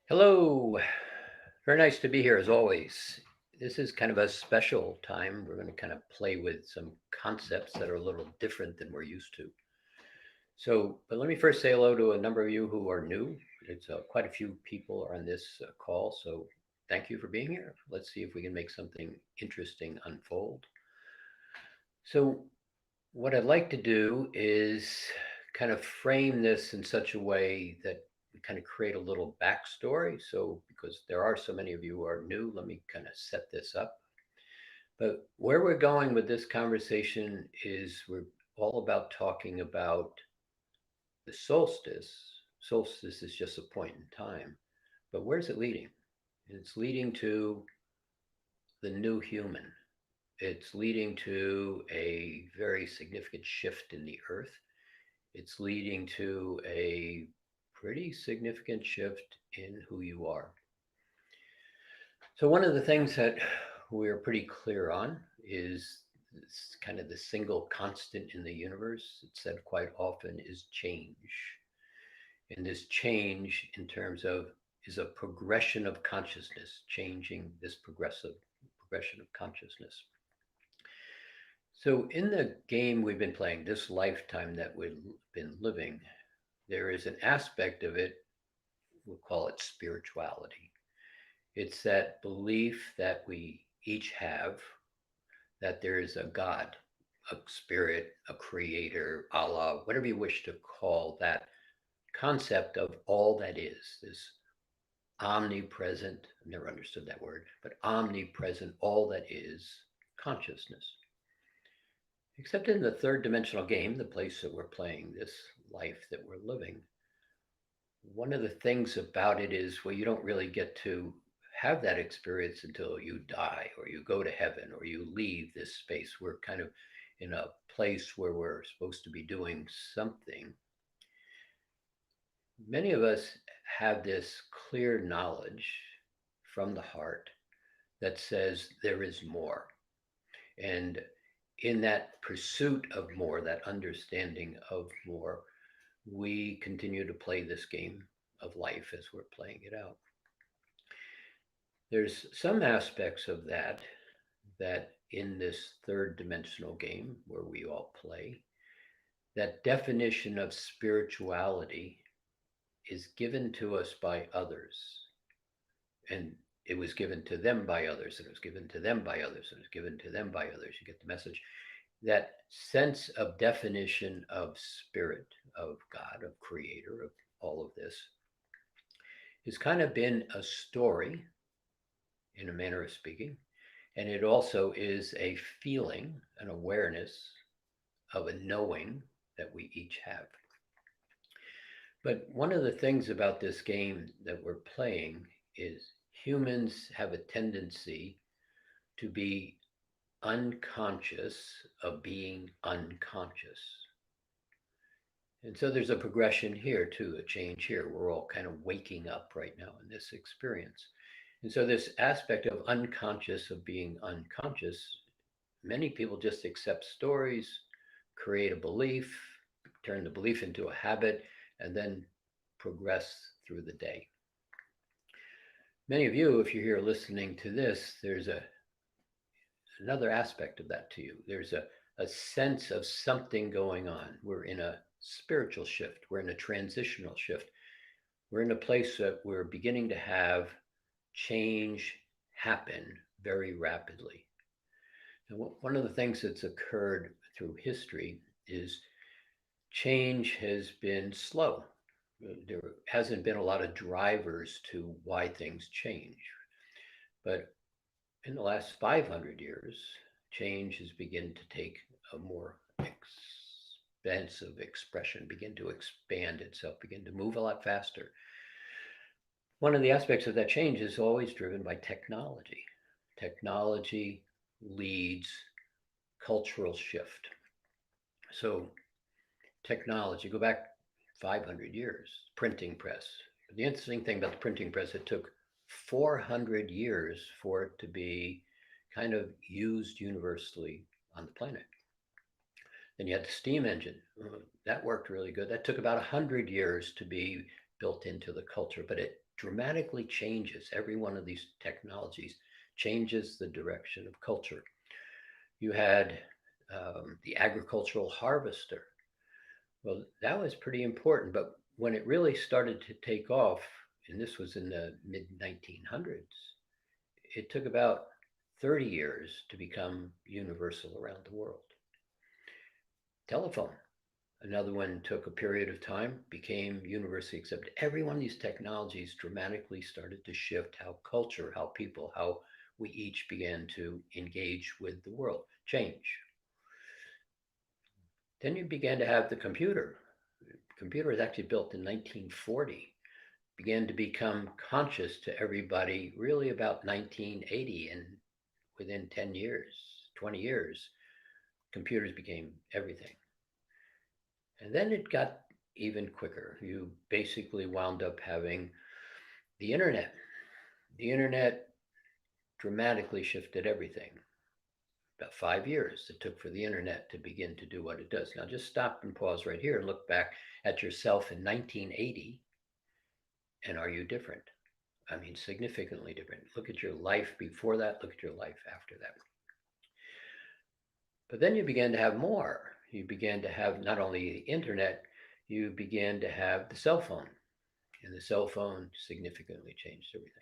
Hello. Very nice to be here as always. This is kind of a special time. We're going to kind of play with some concepts that are a little different than we're used to. But let me first say hello to a number of you who are new. It's quite a few people are on this call, so thank you for being here. Let's see if we can make something interesting unfold. So, what I'd like to do is kind of frame this in such a way that we kind of create a little backstory. So, because there are so many of you who are new, let me kind of set this up. But where we're going with this conversation is we're all about talking about the solstice. Solstice is just a point in time, but where's it leading? It's leading to the new human. It's leading to a very significant shift in the earth. It's leading to a pretty significant shift in who you are. So, one of the things that we're pretty clear on is this kind of the single constant in the universe. It's said quite often is change. And this change, in terms of, is a progression of consciousness, changing this progression of consciousness. So, in the game we've been playing, this lifetime that we've been living, there is an aspect of it, we'll call it spirituality. It's that belief that we each have that there is a God, a spirit, a creator, Allah, whatever you wish to call that concept of all that is, this omnipresent, I've never understood that word, but omnipresent, all that is consciousness. Except in the third dimensional game, the place that we're playing, this life that we're living, one of the things about it is, well, you don't really get to have that experience until you die or you go to heaven or you leave this space. We're kind of in a place where we're supposed to be doing something. Many of us have this clear knowledge from the heart that says there is more. And in that pursuit of more, that understanding of more, we continue to play this game of life as we're playing it out. There's some aspects of that in this third dimensional game where we all play, that definition of spirituality is given to us by others. And it was given to them by others, and it was given to them by others, and it was given to them by others. You get the message. That sense of definition of spirit, of God, of creator, of all of this, has kind of been a story, in a manner of speaking, and it also is a feeling, an awareness of a knowing that we each have. But one of the things about this game that we're playing is humans have a tendency to be unconscious of being unconscious. And so there's a progression here too, a change here. We're all kind of waking up right now in this experience. And so this aspect of unconscious, of being unconscious, many people just accept stories, create a belief, turn the belief into a habit, and then progress through the day. Many of you, if you're here listening to this, there's another aspect of that to you. There's a sense of something going on. We're in a spiritual shift. We're in a transitional shift. We're in a place that we're beginning to have change happen very rapidly. And one of the things that's occurred through history is change has been slow. There hasn't been a lot of drivers to why things change. But in the last 500 years, change has begun to take a more expansive expression, begin to expand itself, begin to move a lot faster. One of the aspects of that change is always driven by technology. Technology leads cultural shift. So, technology, go back 500 years, printing press. The interesting thing about the printing press, it took 400 years for it to be kind of used universally on the planet. Then you had the steam engine. That worked really good. That took about 100 years to be built into the culture, but it dramatically changes. Every one of these technologies changes the direction of culture. You had the agricultural harvester. Well, that was pretty important, but when it really started to take off, and this was in the mid 1900s, it took about 30 years to become universal around the world. Telephone, another one, took a period of time, became universally accepted. Every one of these technologies dramatically started to shift how culture, how people, how we each began to engage with the world, change. Then you began to have the computer. The computer was actually built in 1940, began to become conscious to everybody really about 1980, and within 10 years, 20 years, computers became everything. And then it got even quicker. You basically wound up having the internet. The internet dramatically shifted everything. About 5 years it took for the internet to begin to do what it does. Now, just stop and pause right here and look back at yourself in 1980, and are you different? I mean, significantly different. Look at your life before that, look at your life after that. But then you began to have more. You began to have not only the internet, you began to have the cell phone. And the cell phone significantly changed everything.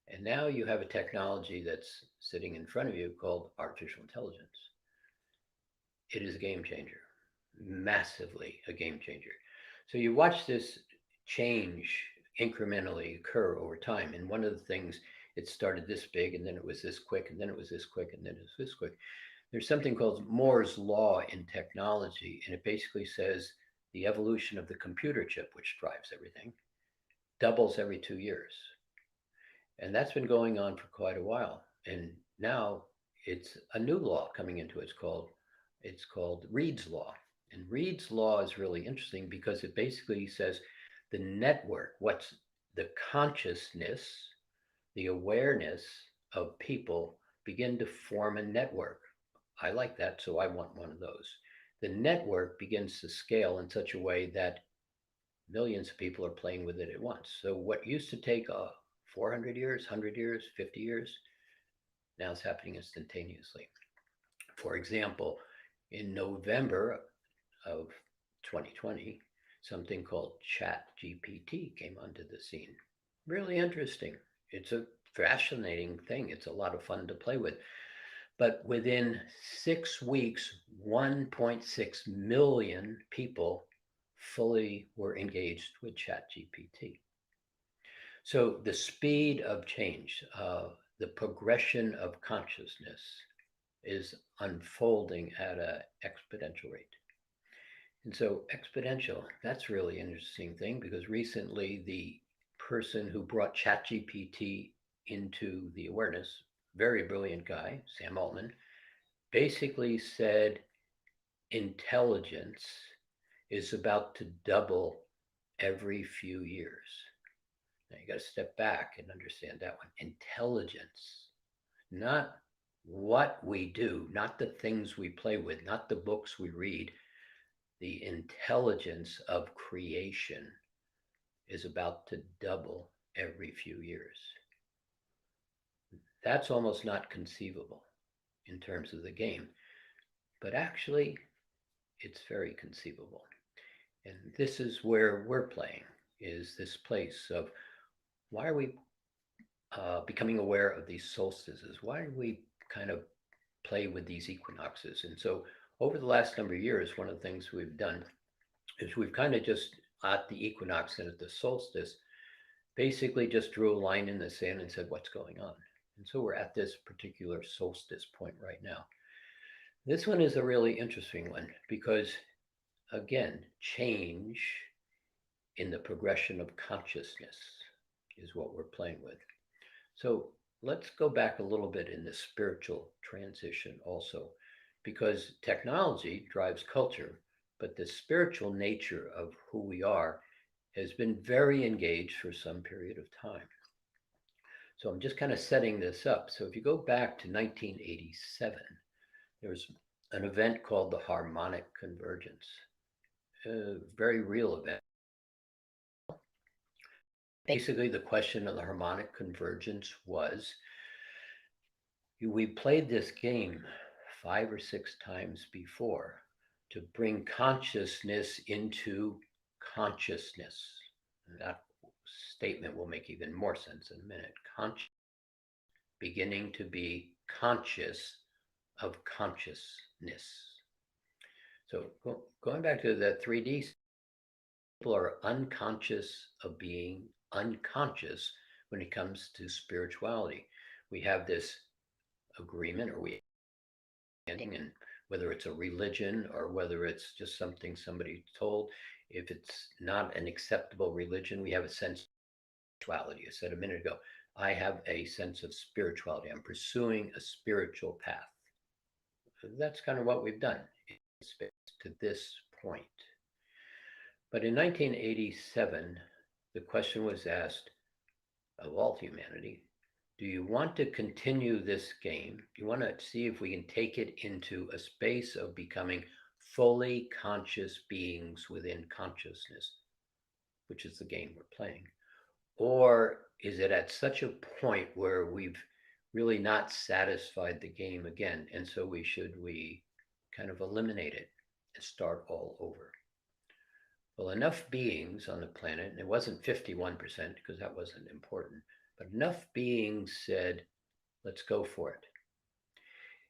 And now you have a technology that's sitting in front of you called artificial intelligence. It is a game changer, massively a game changer. So you watch this change incrementally occur over time. And one of the things, it started this big, and then it was this quick, and then it was this quick, and then it was this quick. There's something called Moore's Law in technology, and it basically says the evolution of the computer chip, which drives everything, doubles every 2 years. And that's been going on for quite a while. And now it's a new law coming into it. It's called Reed's Law. And Reed's Law is really interesting because it basically says the network, what's the consciousness, the awareness of people begin to form a network. I like that, so I want one of those. The network begins to scale in such a way that millions of people are playing with it at once. So what used to take 400 years, 100 years, 50 years, now it's happening instantaneously. For example, in November of 2020, something called Chat GPT came onto the scene. Really interesting. It's a fascinating thing. It's a lot of fun to play with. But within 6 weeks, 1.6 million people fully were engaged with ChatGPT. So the speed of change, the progression of consciousness is unfolding at an exponential rate. And so exponential, that's really an interesting thing because recently the person who brought ChatGPT into the awareness, very brilliant guy, Sam Altman, basically said intelligence is about to double every few years. Now you got to step back and understand that one. Intelligence, not what we do, not the things we play with, not the books we read. The intelligence of creation is about to double every few years. That's almost not conceivable in terms of the game, but actually it's very conceivable. And this is where we're playing, is this place of why are we becoming aware of these solstices? Why do we kind of play with these equinoxes? And so over the last number of years, one of the things we've done is we've kind of just at the equinox and at the solstice, basically just drew a line in the sand and said, what's going on? And so we're at this particular solstice point right now. This one is a really interesting one because, again, change in the progression of consciousness is what we're playing with. So let's go back a little bit in the spiritual transition also, because technology drives culture, but the spiritual nature of who we are has been very engaged for some period of time. So I'm just kind of setting this up. So if you go back to 1987, there was an event called the harmonic convergence, a very real event. Basically, the question of the harmonic convergence was, we played this game 5 or 6 times before to bring consciousness into consciousness. That statement will make even more sense in a minute. Beginning to be conscious of consciousness. So going back to the 3D, people are unconscious of being unconscious when it comes to spirituality. We have this agreement, or we, and whether it's a religion or whether it's just something somebody told, if it's not an acceptable religion, we have a sense of spirituality. I said a minute ago, I have a sense of spirituality. I'm pursuing a spiritual path. So that's kind of what we've done to this point. But in 1987, the question was asked of all humanity, do you want to continue this game? Do you want to see if we can take it into a space of becoming fully conscious beings within consciousness, which is the game we're playing? Or is it at such a point where we've really not satisfied the game again, and so we kind of eliminate it and start all over? Well, enough beings on the planet, and it wasn't 51% because that wasn't important, but enough beings said, let's go for it.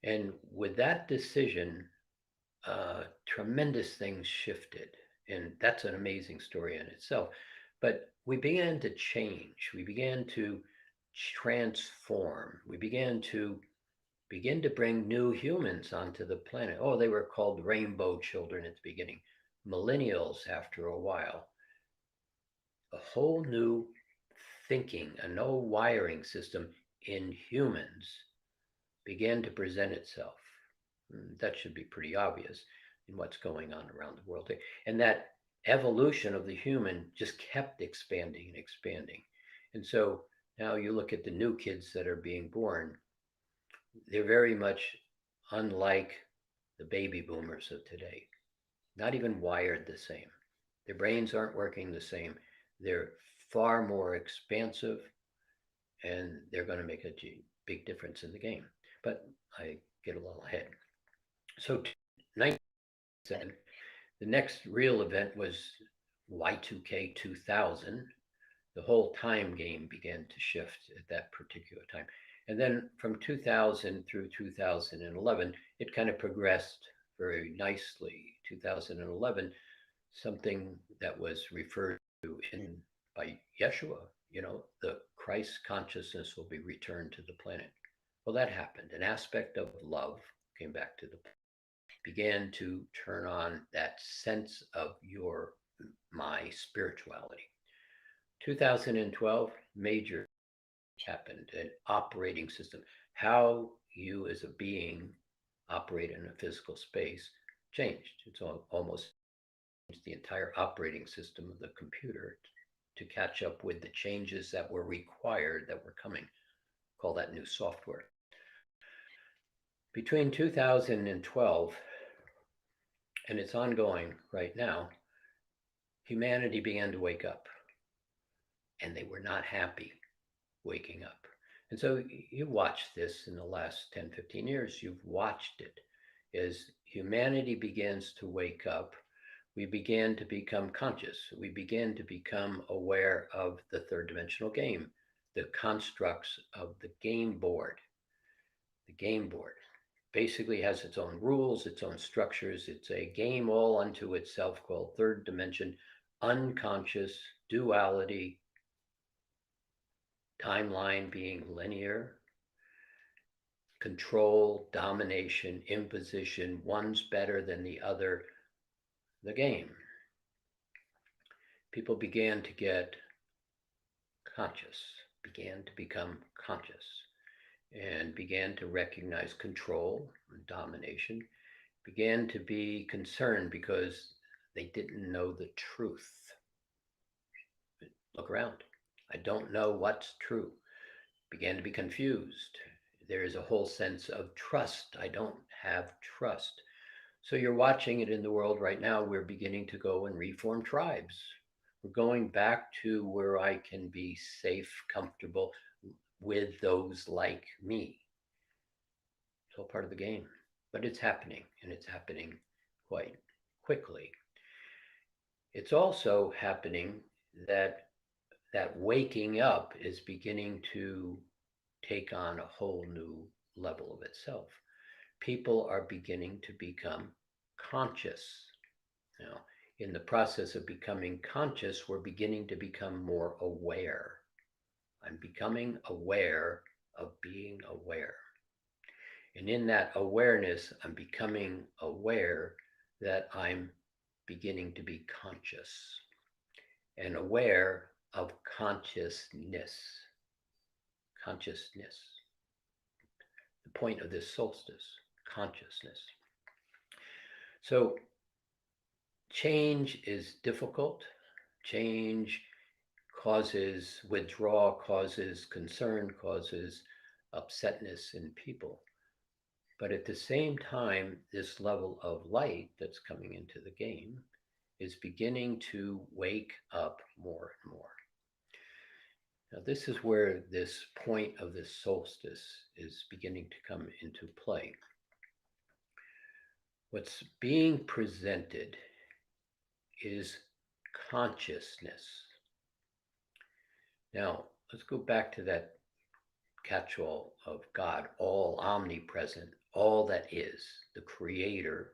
And with that decision, tremendous things shifted. And that's an amazing story in itself. But we began to change. We began to transform. We began to bring new humans onto the planet. Oh, they were called rainbow children at the beginning. Millennials after a while. A whole new thinking, a no wiring system in humans began to present itself. That should be pretty obvious in what's going on around the world. And that evolution of the human just kept expanding and expanding. And so now you look at the new kids that are being born, they're very much unlike the baby boomers of today. Not even wired the same. Their brains aren't working the same. They're far more expansive, and they're going to make a big difference in the game. But I get a little ahead. So 1997, the next real event was Y2K 2000. The whole time game began to shift at that particular time. And then from 2000 through 2011, it kind of progressed very nicely. 2011, something that was referred to by Yeshua, the Christ consciousness will be returned to the planet. Well, that happened. An aspect of love came back to the planet, began to turn on that sense of my spirituality. 2012, major happened, an operating system. How you as a being operate in a physical space changed. It's almost the entire operating system of the computer to catch up with the changes that were required, that were coming. Call that new software. Between 2012 and it's ongoing right now, humanity began to wake up, and they were not happy waking up. And so you watched this in the last 10, 15 years, you've watched it. As humanity begins to wake up, we began to become conscious. We began to become aware of the third dimensional game, the constructs of the game board. The game board basically has its own rules, its own structures. It's a game all unto itself called third dimension, unconscious, duality, timeline being linear, control, domination, imposition, one's better than the other, the game. People began to get conscious, began to become conscious, and began to recognize control and domination, began to be concerned because they didn't know the truth. Look around. I don't know what's true. Began to be confused. There is a whole sense of trust. I don't have trust. So you're watching it in the world right now. We're beginning to go and reform tribes. We're going back to where I can be safe, comfortable with those like me. It's all part of the game. But it's happening, and it's happening quite quickly. It's also happening that that waking up is beginning to take on a whole new level of itself. People are beginning to become conscious. Now, in the process of becoming conscious, we're beginning to become more aware. I'm becoming aware of being aware. And in that awareness, I'm becoming aware that I'm beginning to be conscious and aware of consciousness. Consciousness. The point of this solstice, consciousness. So change is difficult. Change causes withdrawal, causes concern, causes upsetness in people. But at the same time, this level of light that's coming into the game is beginning to wake up more and more. Now, this is where this point of this solstice is beginning to come into play. What's being presented is consciousness. Now, let's go back to that catch-all of God, all omnipresent, all that is, the creator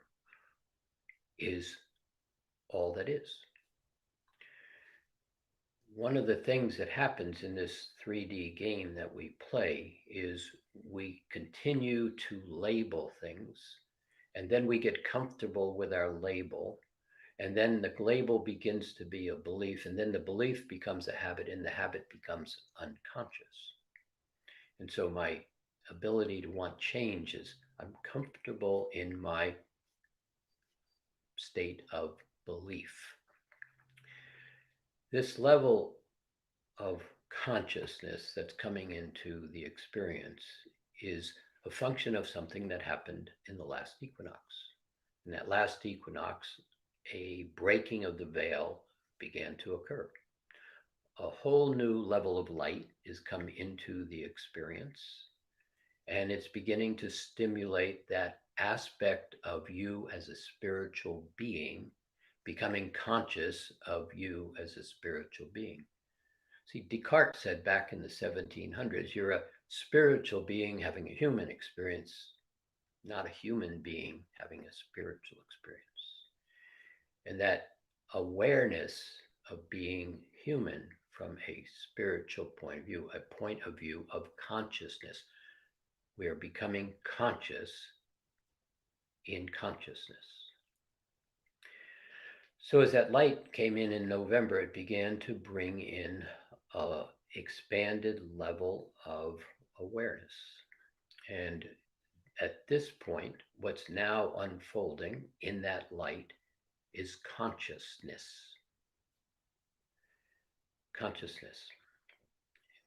is all that is. One of the things that happens in this 3D game that we play is we continue to label things, and then we get comfortable with our label, and then the label begins to be a belief, and then the belief becomes a habit, and the habit becomes unconscious. And so my ability to want change is I'm comfortable in my state of belief. This level of consciousness that's coming into the experience is a function of something that happened in the last equinox. In that last equinox, a breaking of the veil began to occur. A whole new level of light is come into the experience, and it's beginning to stimulate that aspect of you as a spiritual being, becoming conscious of you as a spiritual being. See, Descartes said back in the 1700s, you're a spiritual being having a human experience, not a human being having a spiritual experience. And that awareness of being human from a spiritual point of view, a point of view of consciousness, we are becoming conscious in consciousness. So as that light came in November, it began to bring in an expanded level of awareness. And at this point, what's now unfolding in that light is consciousness. Consciousness.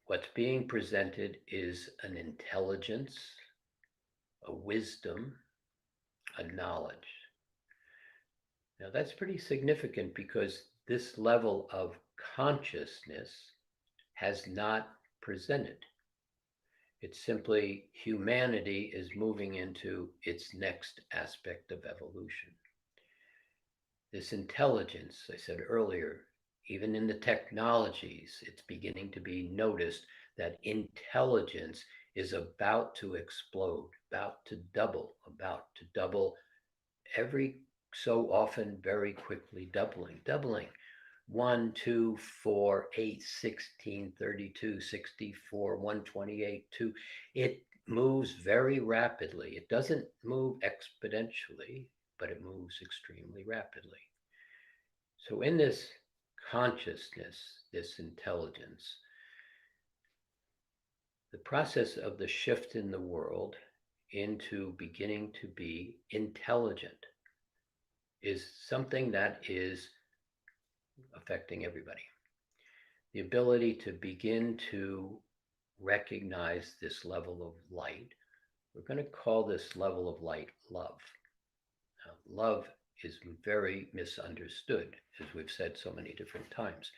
What's being presented is an intelligence, a wisdom, a knowledge. Now that's pretty significant because this level of consciousness has not presented. It's simply humanity is moving into its next aspect of evolution. This intelligence, I said earlier, even in the technologies, it's beginning to be noticed that intelligence is about to explode, about to double every so often, very quickly doubling. 1, 2, 4, 8, 16, 32, 64, 128, 2. It moves very rapidly. It doesn't move exponentially, but it moves extremely rapidly. So in this consciousness, this intelligence, the process of the shift in the world into beginning to be intelligent is something that is affecting everybody. The ability to begin to recognize this level of light, we're going to call this level of light love. Now, love is very misunderstood, as we've said so many different times.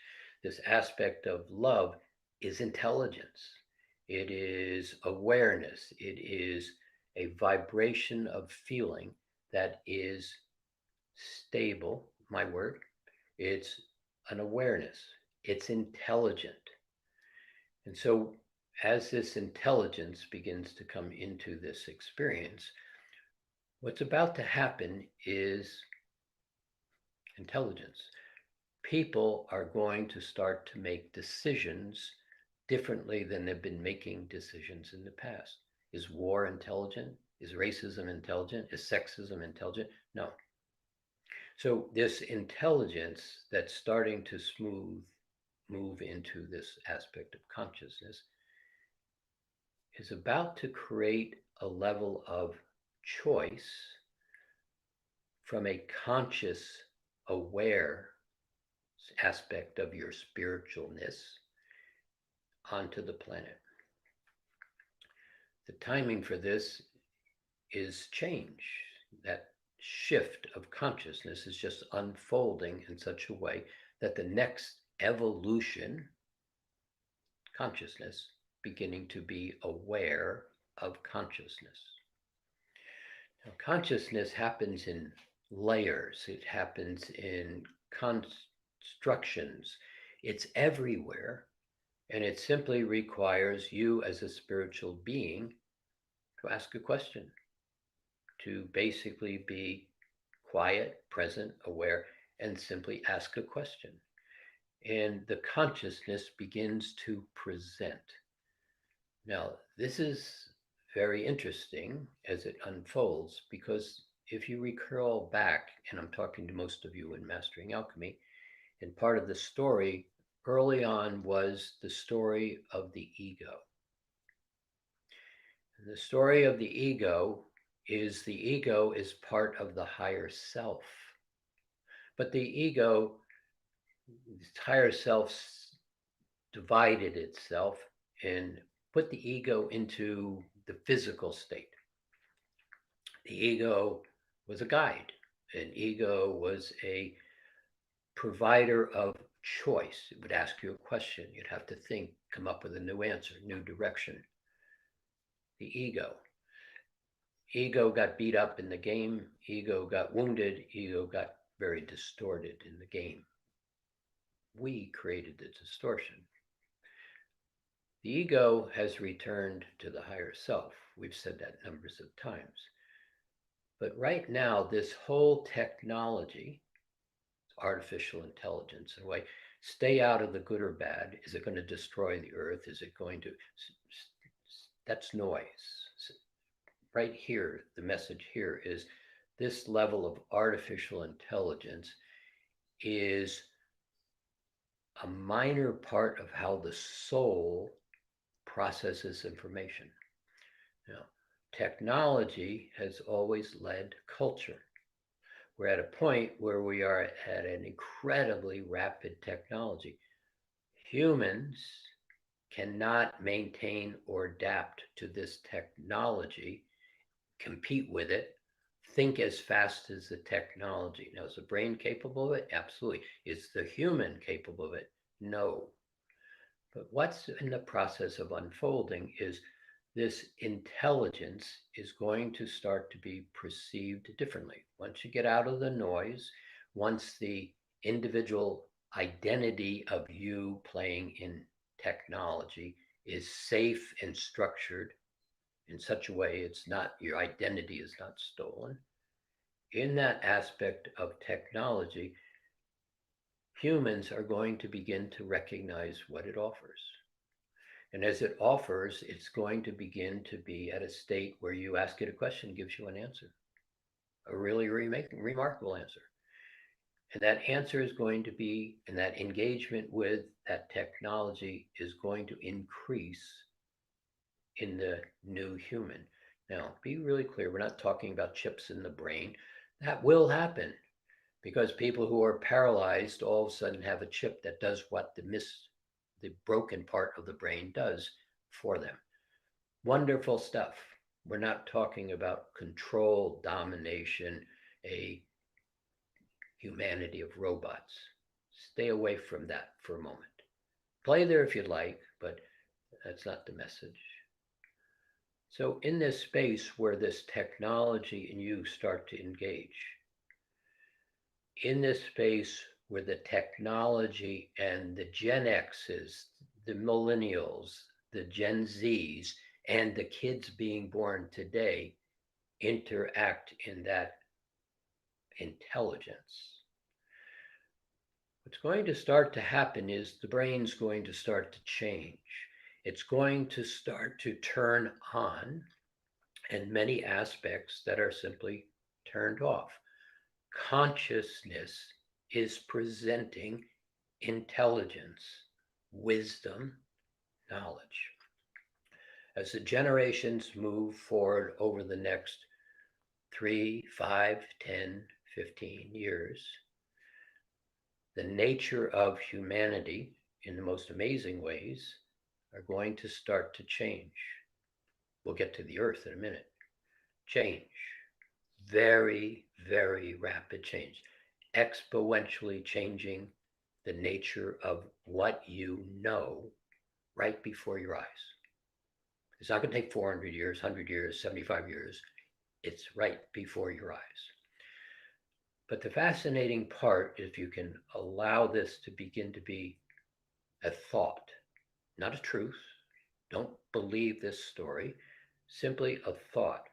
This aspect of love is intelligence, it is awareness, it is a vibration of feeling that is stable, my word. It's an awareness, it's intelligent. And so, as this intelligence begins to come into this experience, what's about to happen is intelligence. People are going to start to make decisions differently than they've been making decisions in the past. Is war intelligent? Is racism intelligent? Is sexism intelligent? No. So this intelligence that's starting to move into this aspect of consciousness is about to create a level of choice from a conscious, aware aspect of your spiritualness onto the planet. The timing for this is change. That shift of consciousness is just unfolding in such a way that the next evolution, consciousness, beginning to be aware of consciousness. Now, consciousness happens in layers, it happens in constructions, it's everywhere, and it simply requires you as a spiritual being to ask a question, to basically be quiet, present, aware, and simply ask a question. And the consciousness begins to present. Now, this is very interesting as it unfolds because if you recall back, and I'm talking to most of you in Mastering Alchemy, and part of the story early on was the story of the ego. And the story of the ego is part of the higher self. But the ego, this higher self, divided itself and put the ego into the physical state. The ego was a guide. An ego was a provider of choice. It would ask you a question. You'd have to think, come up with a new answer, new direction. The ego. Ego got beat up in the game. Ego got wounded. Ego got very distorted in the game. We created the distortion. The ego has returned to the higher self. We've said that numbers of times. But right now, this whole technology, artificial intelligence, in a way, stay out of the good or bad. Is it going to destroy the earth? Is it going to? That's noise. Right here, the message here is this level of artificial intelligence is a minor part of how the soul processes information. Now, technology has always led culture. We're at a point where we are at an incredibly rapid technology. Humans cannot maintain or adapt to this technology, compete with it, think as fast as the technology. Now, is the brain capable of it? Absolutely. Is the human capable of it? No. But what's in the process of unfolding is this intelligence is going to start to be perceived differently. Once you get out of the noise, once the individual identity of you playing in technology is safe and structured in such a way it's not, your identity is not stolen. In that aspect of technology, humans are going to begin to recognize what it offers. And as it offers, it's going to begin to be at a state where you ask it a question, gives you an answer, a really remarkable answer. And that answer is going to be, and that engagement with that technology is going to increase in the new human. Now, be really clear, we're not talking about chips in the brain. That will happen because people who are paralyzed all of a sudden have a chip that does what the broken part of the brain does for them. Wonderful stuff. We're not talking about control, domination, a humanity of robots. Stay away from that for a moment. Play there if you'd like, but that's not the message. So, in this space where this technology and you start to engage, in this space where the technology and the Gen X's, the millennials, the Gen Zs, and the kids being born today interact in that intelligence, what's going to start to happen is the brain's going to start to change. It's going to start to turn on, and many aspects that are simply turned off. Consciousness is presenting intelligence, wisdom, knowledge. As the generations move forward over the next 3, 5, 10, 15 years, the nature of humanity in the most amazing ways are going to start to change. We'll get to the earth in a minute. Change. Very, very rapid change. Exponentially changing the nature of what you know right before your eyes. It's not going to take 400 years, 100 years, 75 years. It's right before your eyes. But the fascinating part, if you can allow this to begin to be a thought, not a truth, don't believe this story, simply a thought.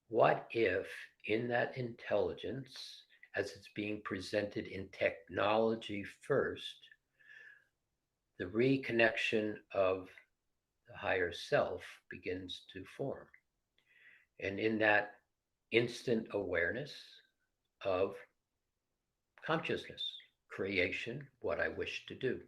What if in that intelligence, as it's being presented in technology first, the reconnection of the higher self begins to form? And in that instant awareness of consciousness, creation, what I wish to do,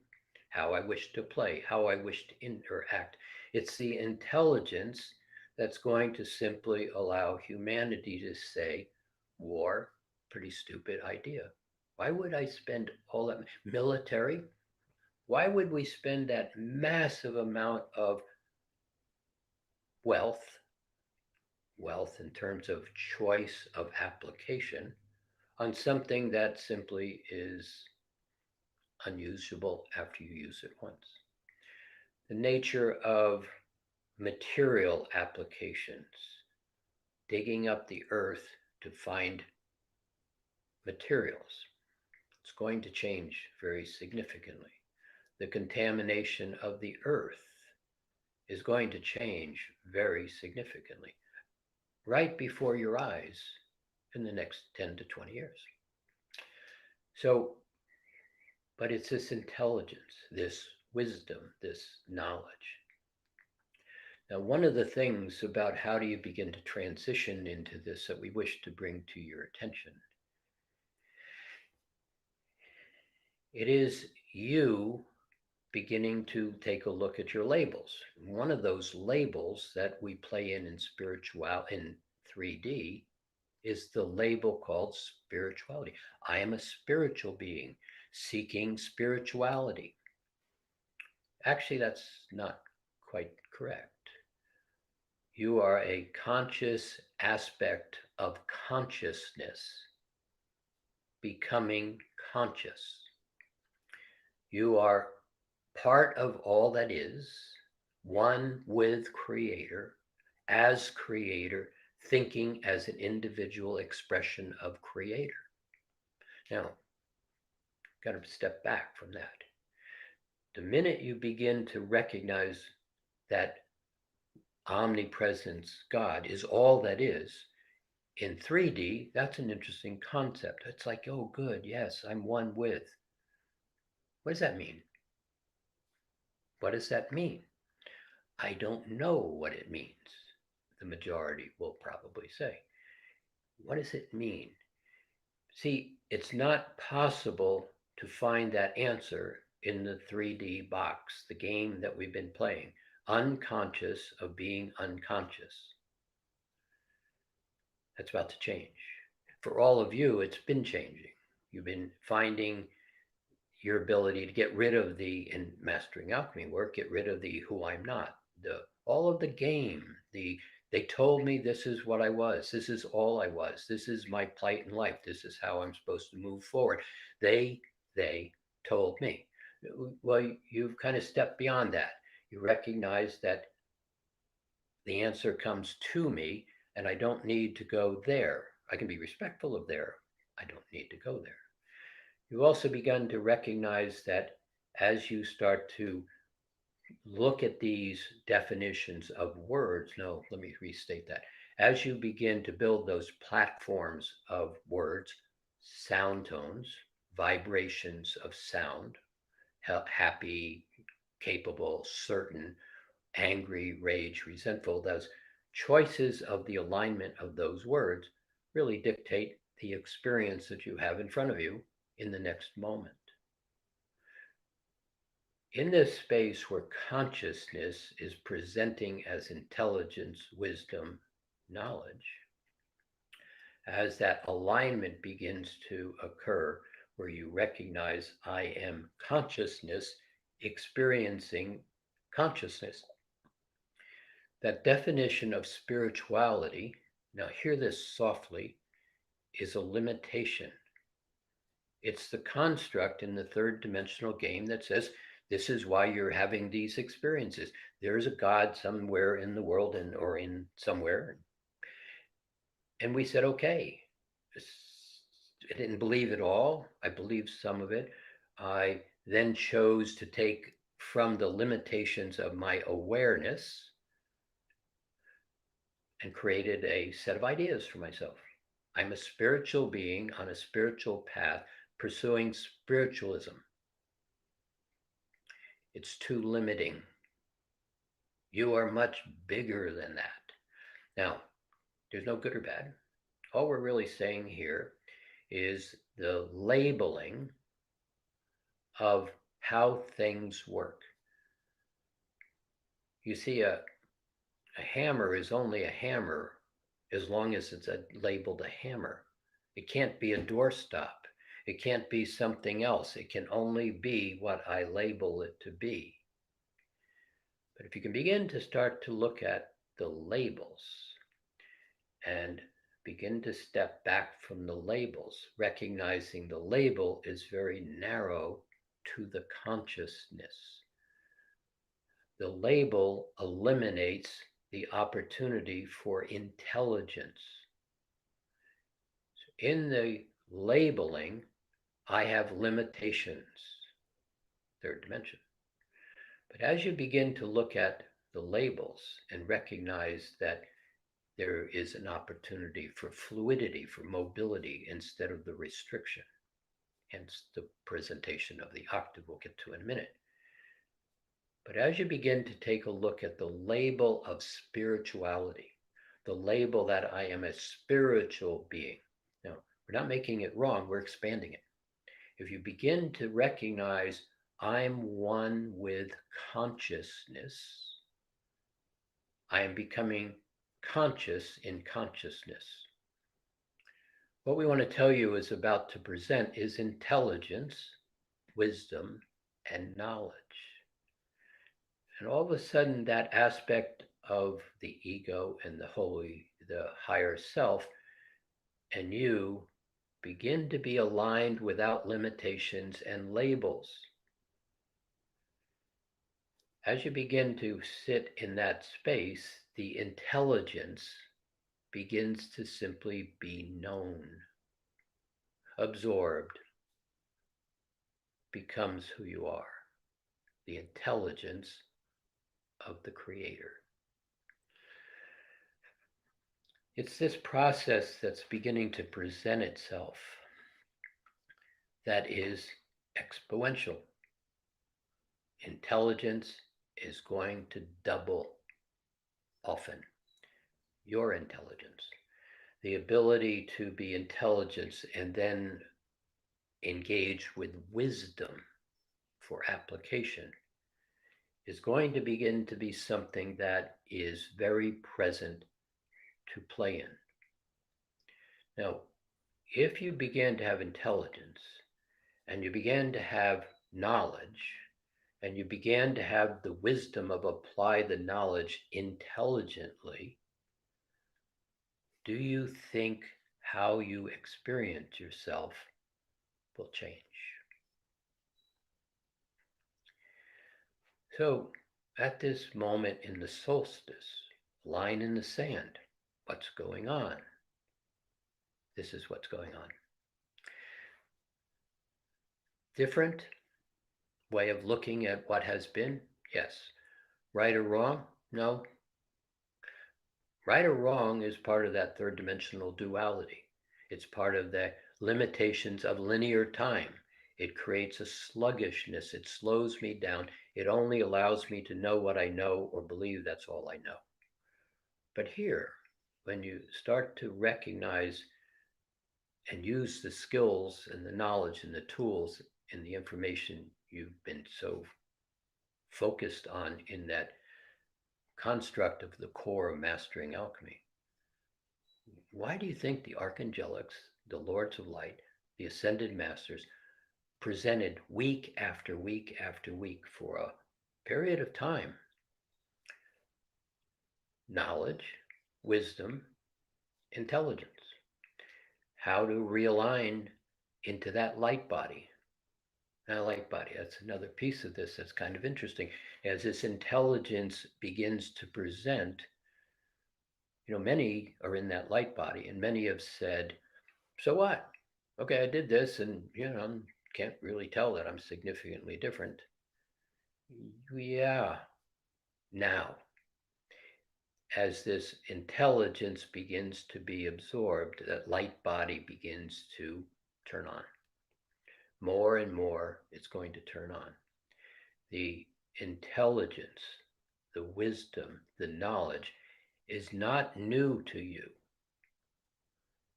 how I wish to play, how I wish to interact. It's the intelligence that's going to simply allow humanity to say, war, pretty stupid idea. Why would I spend all that military? Why would we spend that massive amount of wealth, wealth in terms of choice of application, on something that simply is unusable after you use it once? The nature of material applications, digging up the earth to find materials, it's going to change very significantly. The contamination of the earth is going to change very significantly right before your eyes in the next 10 to 20 years. So, but it's this intelligence, this wisdom, this knowledge. Now, one of the things about how do you begin to transition into this that we wish to bring to your attention, it is you beginning to take a look at your labels. One of those labels that we play in spirituality in 3D is the label called spirituality. I am a spiritual being seeking spirituality. Actually, that's not quite correct. You are a conscious aspect of consciousness becoming conscious. You are part of all that is, one with Creator, as Creator, thinking as an individual expression of Creator. Now, got to step back from that. The minute you begin to recognize that omnipresence, God, is all that is, in 3D, that's an interesting concept. It's like, oh, good, yes, I'm one with. What does that mean? What does that mean? I don't know what it means, the majority will probably say. What does it mean? See, it's not possible to find that answer in the 3D box, the game that we've been playing, unconscious of being unconscious. That's about to change. For all of you, it's been changing. You've been finding your ability to get rid of the, in Mastering Alchemy work, get rid of the who I'm not, all of the game, the They told me this is what I was. This is all I was. This is my plight in life. This is how I'm supposed to move forward. They, they told me. Well, you've kind of stepped beyond that. You recognize that the answer comes to me and I don't need to go there. I can be respectful of there. I don't need to go there. You've also begun to recognize that as you start to look at these definitions of words, no, let me restate that. As you begin to build those platforms of words, sound tones, vibrations of sound, happy, capable, certain, angry, rage, resentful, those choices of the alignment of those words really dictate the experience that you have in front of you in the next moment. In this space where consciousness is presenting as intelligence, wisdom, knowledge, as that alignment begins to occur, where you recognize I am consciousness experiencing consciousness, that definition of spirituality, now hear this softly, is a limitation. It's the construct in the third dimensional game that says, this is why you're having these experiences. There's a God somewhere in the world or in somewhere. And we said, okay. I didn't believe it all. I believed some of it. I then chose to take from the limitations of my awareness and created a set of ideas for myself. I'm a spiritual being on a spiritual path pursuing spiritualism. It's too limiting. You are much bigger than that. Now, there's no good or bad. All we're really saying here is the labeling of how things work. You see, a hammer is only a hammer as long as it's labeled a hammer. It can't be a doorstop. It can't be something else. It can only be what I label it to be. But if you can begin to start to look at the labels and begin to step back from the labels, recognizing the label is very narrow to the consciousness. The label eliminates the opportunity for intelligence. In the labeling, I have limitations, third dimension. But as you begin to look at the labels and recognize that there is an opportunity for fluidity, for mobility instead of the restriction, hence the presentation of the octave we'll get to in a minute. But as you begin to take a look at the label of spirituality, the label that I am a spiritual being. Now, we're not making it wrong, we're expanding it. If you begin to recognize I'm one with consciousness, I am becoming conscious in consciousness. What we want to tell you is about to present is intelligence, wisdom, and knowledge. And all of a sudden, that aspect of the ego and the higher self, and you begin to be aligned without limitations and labels. As you begin to sit in that space, the intelligence begins to simply be known, absorbed, becomes who you are, the intelligence of the Creator. It's this process that's beginning to present itself that is exponential. Intelligence is going to double often. Your intelligence, the ability to be intelligence and then engage with wisdom for application is going to begin to be something that is very present to play in. Now, if you begin to have intelligence and you begin to have knowledge and you begin to have the wisdom of apply the knowledge intelligently, do you think how you experience yourself will change? So, at this moment in the solstice, line in the sand, what's going on? This is what's going on. Different way of looking at what has been? Yes. Right or wrong? No. Right or wrong is part of that third dimensional duality. It's part of the limitations of linear time. It creates a sluggishness. It slows me down. It only allows me to know what I know or believe that's all I know. But here, when you start to recognize and use the skills and the knowledge and the tools and the information you've been so focused on in that construct of the core of mastering alchemy, why do you think the archangelics, the lords of light, the ascended masters presented week after week after week for a period of time knowledge, wisdom, intelligence, how to realign into that light body? Now, light body, that's another piece of this that's kind of interesting. As this intelligence begins to present, many are in that light body, and many have said, so what? Okay, I did this, and, I can't really tell that I'm significantly different. Yeah. Now, as this intelligence begins to be absorbed, that light body begins to turn on. More and more, it's going to turn on. The intelligence, the wisdom, the knowledge is not new to you.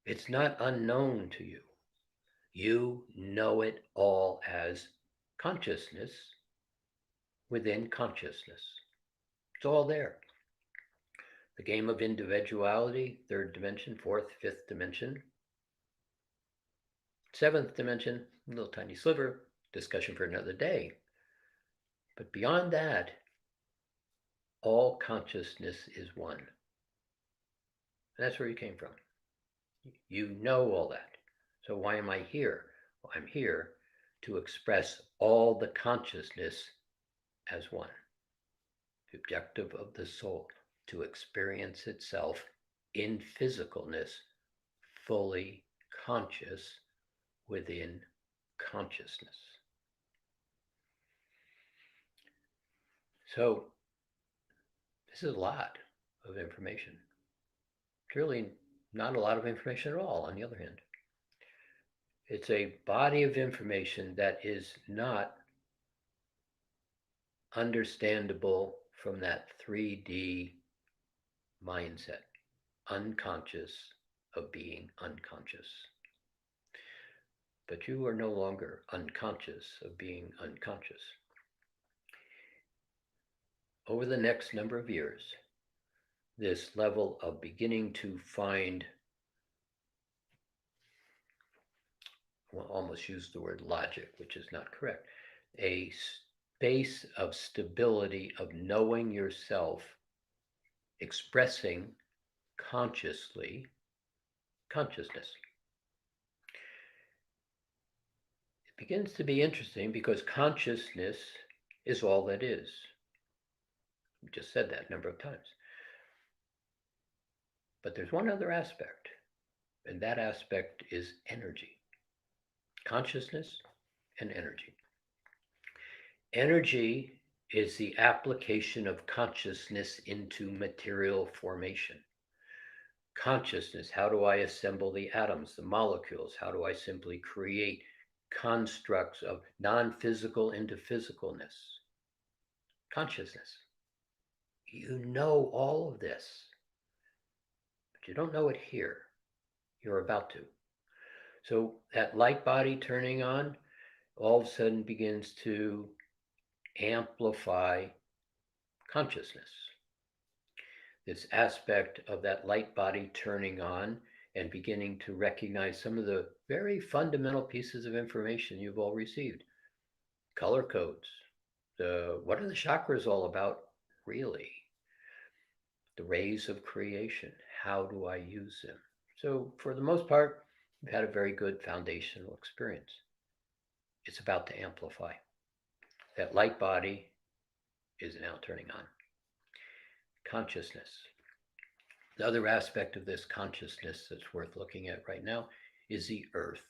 It's not unknown to you. You know it all as consciousness within consciousness. It's all there. The game of individuality, third dimension, fourth, fifth dimension, seventh dimension, a little tiny sliver, discussion for another day. But beyond that, all consciousness is one. And that's where you came from. You know all that. So why am I here? Well, I'm here to express all the consciousness as one. The objective of the soul, to experience itself in physicalness, fully conscious within consciousness. So this is a lot of information. It's really not a lot of information at all, on the other hand. It's a body of information that is not understandable from that 3D mindset, unconscious of being unconscious. But you are no longer unconscious of being unconscious. Over the next number of years, this level of beginning to find, well, almost use the word logic, which is not correct, a space of stability, of knowing yourself, expressing consciously consciousness. It begins to be interesting because consciousness is all that is. We just said that a number of times. But there's one other aspect, and that aspect is energy. Consciousness and energy. Energy is the application of consciousness into material formation. Consciousness, how do I assemble the atoms, the molecules? How do I simply create constructs of non-physical into physicalness? Consciousness. You know all of this, but you don't know it here. You're about to. So that light body turning on all of a sudden begins to amplify consciousness. This aspect of that light body turning on and beginning to recognize some of the very fundamental pieces of information you've all received. Color codes. What are the chakras all about, really? the rays of creation. How do I use them? So, for the most part, we've had a very good foundational experience. It's about to amplify. That light body is now turning on. Consciousness. The other aspect of this consciousness that's worth looking at right now is the earth.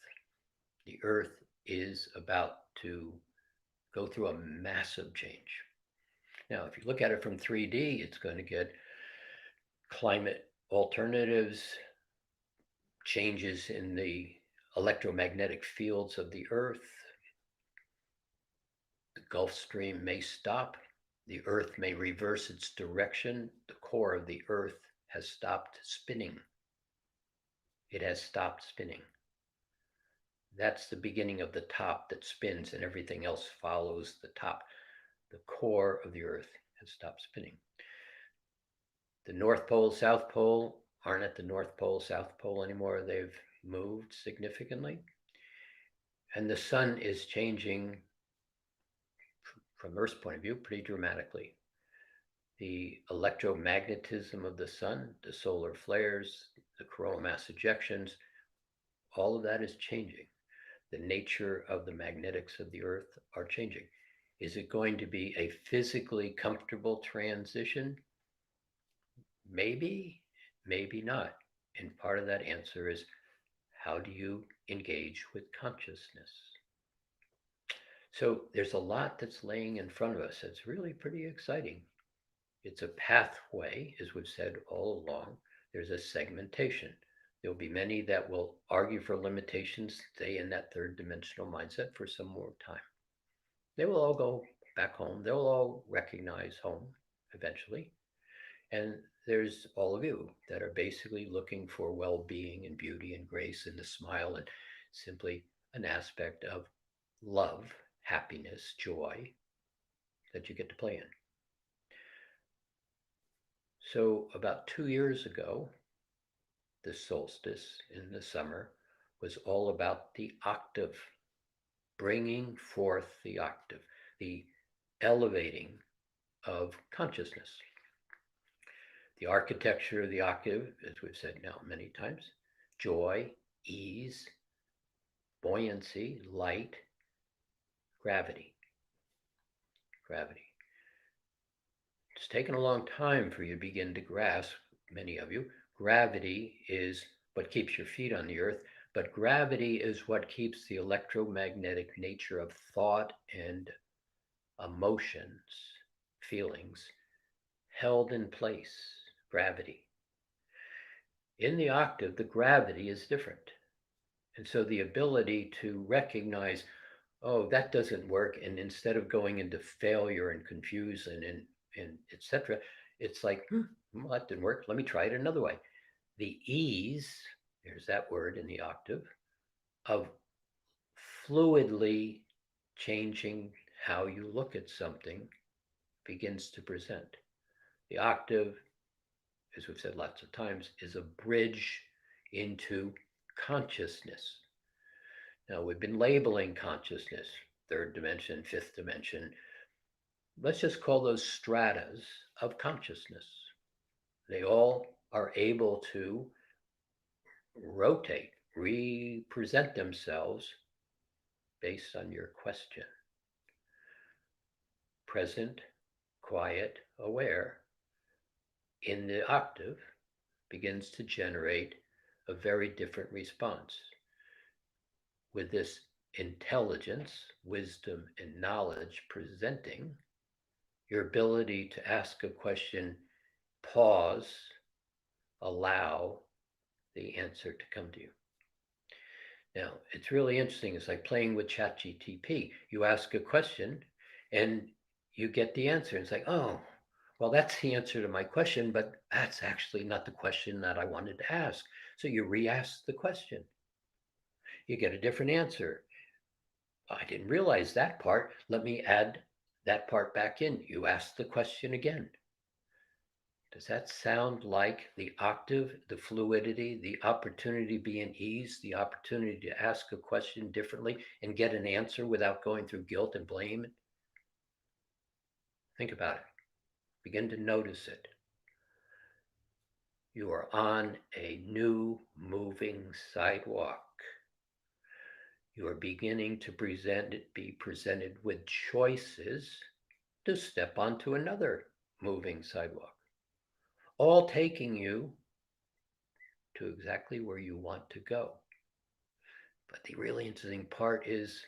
The earth is about to go through a massive change. Now, if you look at it from 3D, it's going to get climate alternatives, changes in the electromagnetic fields of the earth. The Gulf Stream may stop. The earth may reverse its direction. The core of the earth has stopped spinning. It has stopped spinning. That's the beginning of the top that spins and everything else follows the top. The core of the earth has stopped spinning. The North Pole, South Pole aren't at the North Pole, South Pole anymore. They've moved significantly. And the sun is changing, from Earth's point of view, pretty dramatically. The electromagnetism of the sun, the solar flares, the coronal mass ejections, all of that is changing. The nature of the magnetics of the earth are changing. Is it going to be a physically comfortable transition? Maybe, maybe not. And part of that answer is, how do you engage with consciousness? So there's a lot that's laying in front of us that's really pretty exciting. It's a pathway, as we've said all along. There's a segmentation. There'll be many that will argue for limitations, stay in that third dimensional mindset for some more time. They will all go back home. They'll all recognize home eventually. And there's all of you that are basically looking for well-being and beauty and grace and the smile and simply an aspect of love, happiness, joy that you get to play in. So about 2 years ago, the solstice in the summer was all about the octave, bringing forth the octave, the elevating of consciousness. The architecture of the octave, as we've said now many times, joy, ease, buoyancy, light, gravity. Gravity. It's taken a long time for you to begin to grasp, many of you. Gravity is what keeps your feet on the earth, but gravity is what keeps the electromagnetic nature of thought and emotions, feelings, held in place. Gravity. In the octave, the gravity is different. And so the ability to recognize, oh, that doesn't work, and instead of going into failure and confusion and etc., it's like, well, that didn't work. Let me try it another way. The ease, there's that word in the octave, of fluidly changing how you look at something begins to present. The octave, as we've said lots of times, is a bridge into consciousness. Now, we've been labeling consciousness, third dimension, fifth dimension. Let's just call those stratas of consciousness. They all are able to rotate, represent themselves based on your question. Present, quiet, aware in the octave begins to generate a very different response. With this intelligence, wisdom, and knowledge presenting, your ability to ask a question, pause, allow the answer to come to you. Now, it's really interesting. It's like playing with ChatGPT. You ask a question and you get the answer. It's like, oh, well, that's the answer to my question, but that's actually not the question that I wanted to ask. So you re-ask the question. You get a different answer. I didn't realize that part. Let me add that part back in. You ask the question again. Does that sound like the octave, the fluidity, the opportunity to be in ease, the opportunity to ask a question differently and get an answer without going through guilt and blame? Think about it. Begin to notice it. You are on a new moving sidewalk. You are beginning to be presented with choices to step onto another moving sidewalk, all taking you to exactly where you want to go. But the really interesting part is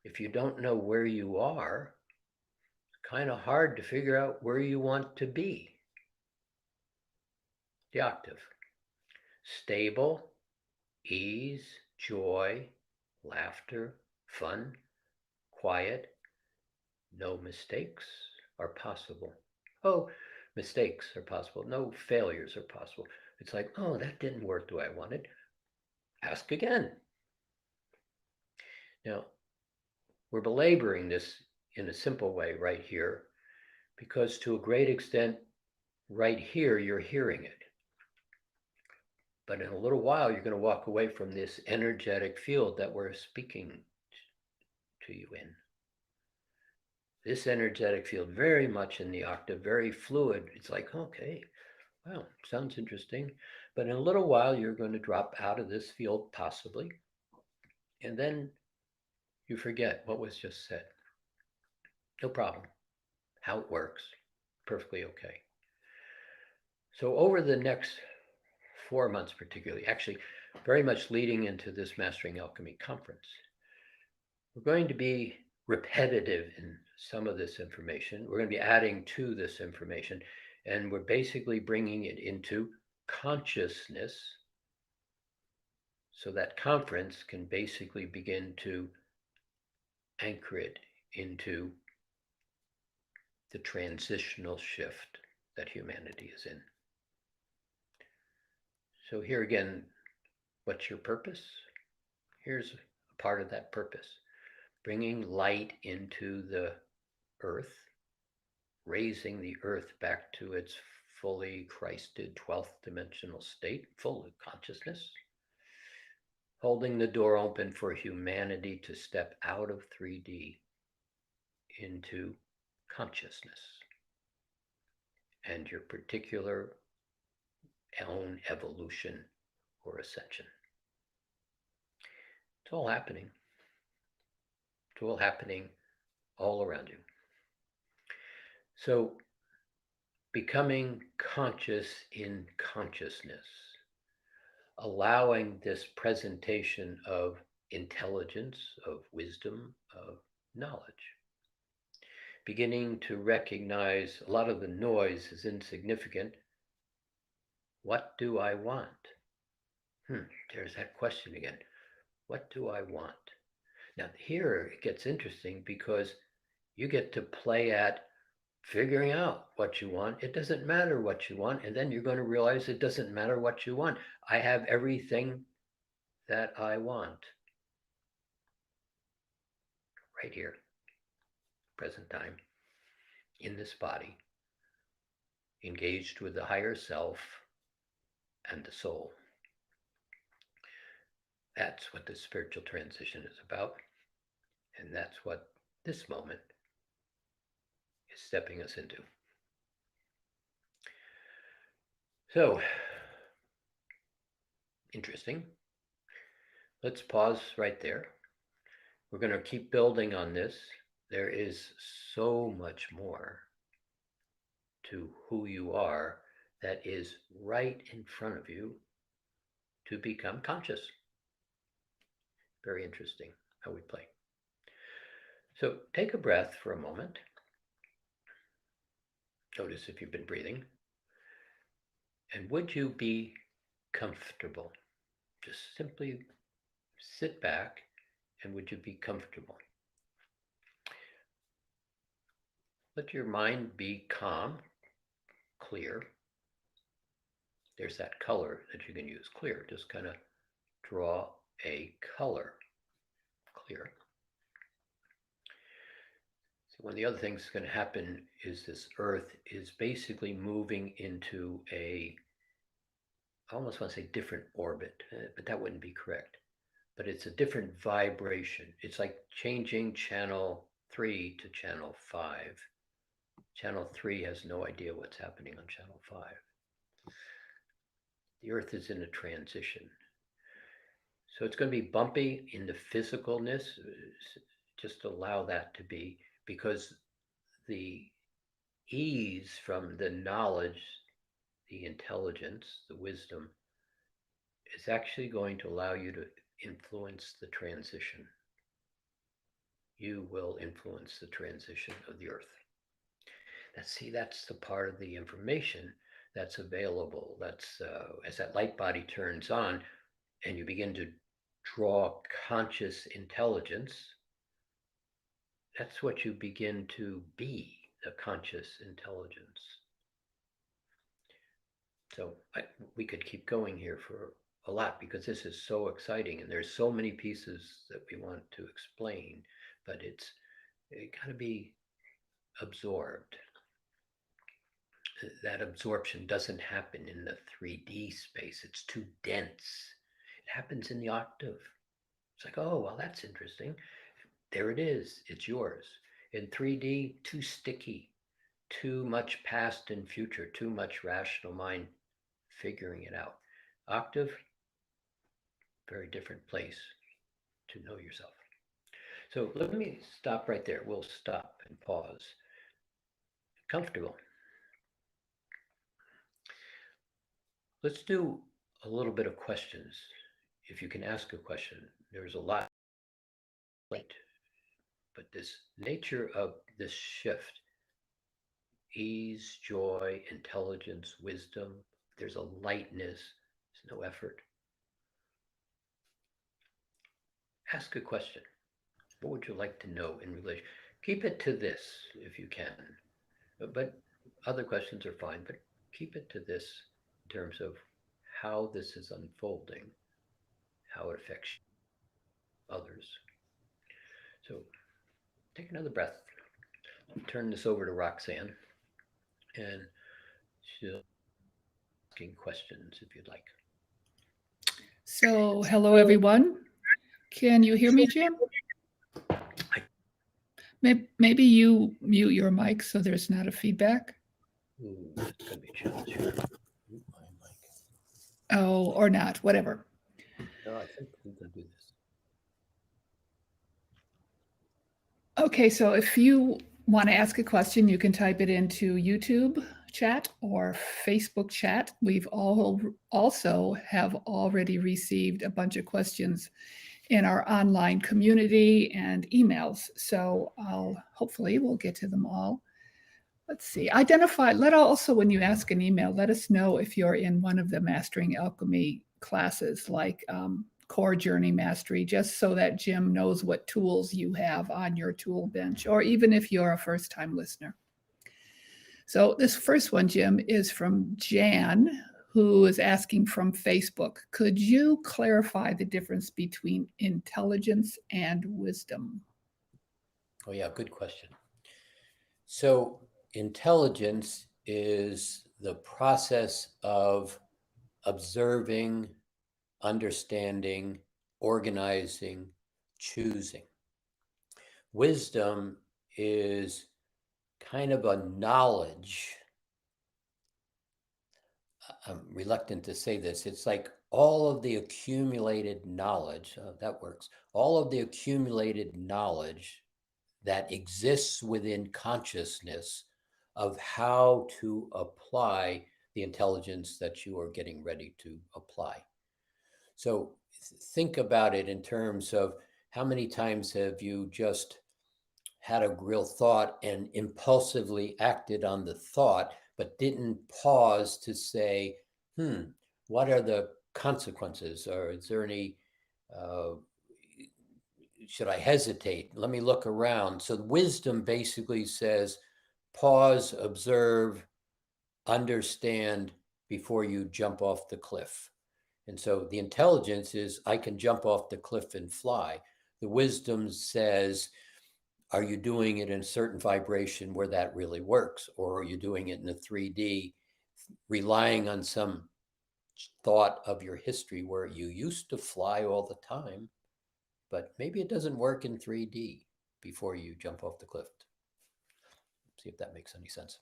if you don't know where you are, it's kind of hard to figure out where you want to be. The octave: stable, ease, joy, laughter, fun, quiet, no mistakes are possible. Oh, mistakes are possible. No failures are possible. It's like, oh, that didn't work the way I wanted. Ask again. Now, we're belaboring this in a simple way right here because to a great extent, right here, you're hearing it. But in a little while, you're going to walk away from this energetic field that we're speaking to you in. This energetic field, very much in the octave, very fluid. It's like, okay, wow, sounds interesting. But in a little while, you're going to drop out of this field, possibly. And then you forget what was just said. No problem. How it works, perfectly okay. So over the next 4 months, particularly, actually, very much leading into this Mastering Alchemy conference, we're going to be repetitive in some of this information. We're going to be adding to this information, and we're basically bringing it into consciousness so that conference can basically begin to anchor it into the transitional shift that humanity is in. So here again, what's your purpose? Here's a part of that purpose: bringing light into the earth, raising the earth back to its fully Christed 12th dimensional state, full of consciousness, holding the door open for humanity to step out of 3D into consciousness and your particular own evolution or ascension. It's all happening. It's all happening all around you. So, becoming conscious in consciousness, allowing this presentation of intelligence, of wisdom, of knowledge, beginning to recognize a lot of the noise is insignificant. What do I want? There's that question again. What do I want? Now, here it gets interesting because you get to play at figuring out what you want. It doesn't matter what you want. And then you're going to realize it doesn't matter what you want. I have everything that I want right here, present time, in this body, engaged with the higher self and the soul. That's what the spiritual transition is about. And that's what this moment is stepping us into. So, interesting. Let's pause right there. We're going to keep building on this. There is so much more to who you are that is right in front of you to become conscious. Very interesting how we play. So take a breath for a moment. Notice if you've been breathing. And would you be comfortable? Just simply sit back and would you be comfortable? Let your mind be calm, clear. There's that color that you can use, clear. Just kind of draw a color, clear. So one of the other things that's going to happen is this earth is basically moving into I almost want to say different orbit, but that wouldn't be correct. But it's a different vibration. It's like changing channel 3 to channel 5. Channel 3 has no idea what's happening on channel 5. The Earth is in a transition. So it's going to be bumpy in the physicalness. Just allow that to be, because the ease from the knowledge, the intelligence, the wisdom is actually going to allow you to influence the transition. You will influence the transition of the Earth. That's the part of the information that's available. That's as that light body turns on and you begin to draw conscious intelligence, that's what you begin to be, the conscious intelligence. So we could keep going here for a lot because this is so exciting and there's so many pieces that we want to explain, but it got to be absorbed. That absorption doesn't happen in the 3D space. It's too dense. It happens in the octave. It's like, oh, well, that's interesting. There it is. It's yours. In 3D, too sticky, too much past and future, too much rational mind figuring it out. Octave, very different place to know yourself. So let me stop right there. We'll stop and pause. Comfortable. Let's do a little bit of questions. If you can ask a question, there's a lot, but this nature of this shift, ease, joy, intelligence, wisdom, there's a lightness, there's no effort. Ask a question. What would you like to know in relation? Keep it to this if you can. But other questions are fine, but keep it to this in terms of how this is unfolding, how it affects others. So take another breath. I'll turn this over to Roxanne, and she'll be asking questions if you'd like. So, hello everyone. Can you hear me, Jim? Maybe you mute your mic so there's not a feedback. Ooh, that's going to be a challenge here. Mute my mic. Oh, or not, whatever. No, I think we can do this. Okay, so if you want to ask a question, you can type it into YouTube chat or Facebook chat. We've also have already received a bunch of questions in our online community and emails. So hopefully we'll get to them all. Let's see, also when you ask an email, let us know if you're in one of the Mastering Alchemy classes like Core Journey Mastery, just so that Jim knows what tools you have on your tool bench, or even if you're a first-time listener. So this first one, Jim, is from Jan, who is asking from Facebook. Could you clarify the difference between intelligence and wisdom? Oh yeah, good question. So intelligence is the process of observing, understanding, organizing, choosing. Wisdom is kind of a knowledge. I'm reluctant to say this. It's like all of the accumulated knowledge, that works, all of the accumulated knowledge that exists within consciousness of how to apply the intelligence that you are getting ready to apply. So think about it in terms of how many times have you just had a real thought and impulsively acted on the thought, but didn't pause to say, what are the consequences? Or is there any, should I hesitate? Let me look around. So wisdom basically says, pause, observe, understand before you jump off the cliff. And so the intelligence is, I can jump off the cliff and fly. The wisdom says, are you doing it in a certain vibration where that really works? Or are you doing it in a 3D, relying on some thought of your history where you used to fly all the time, but maybe it doesn't work in 3D before you jump off the cliff? See if that makes any sense.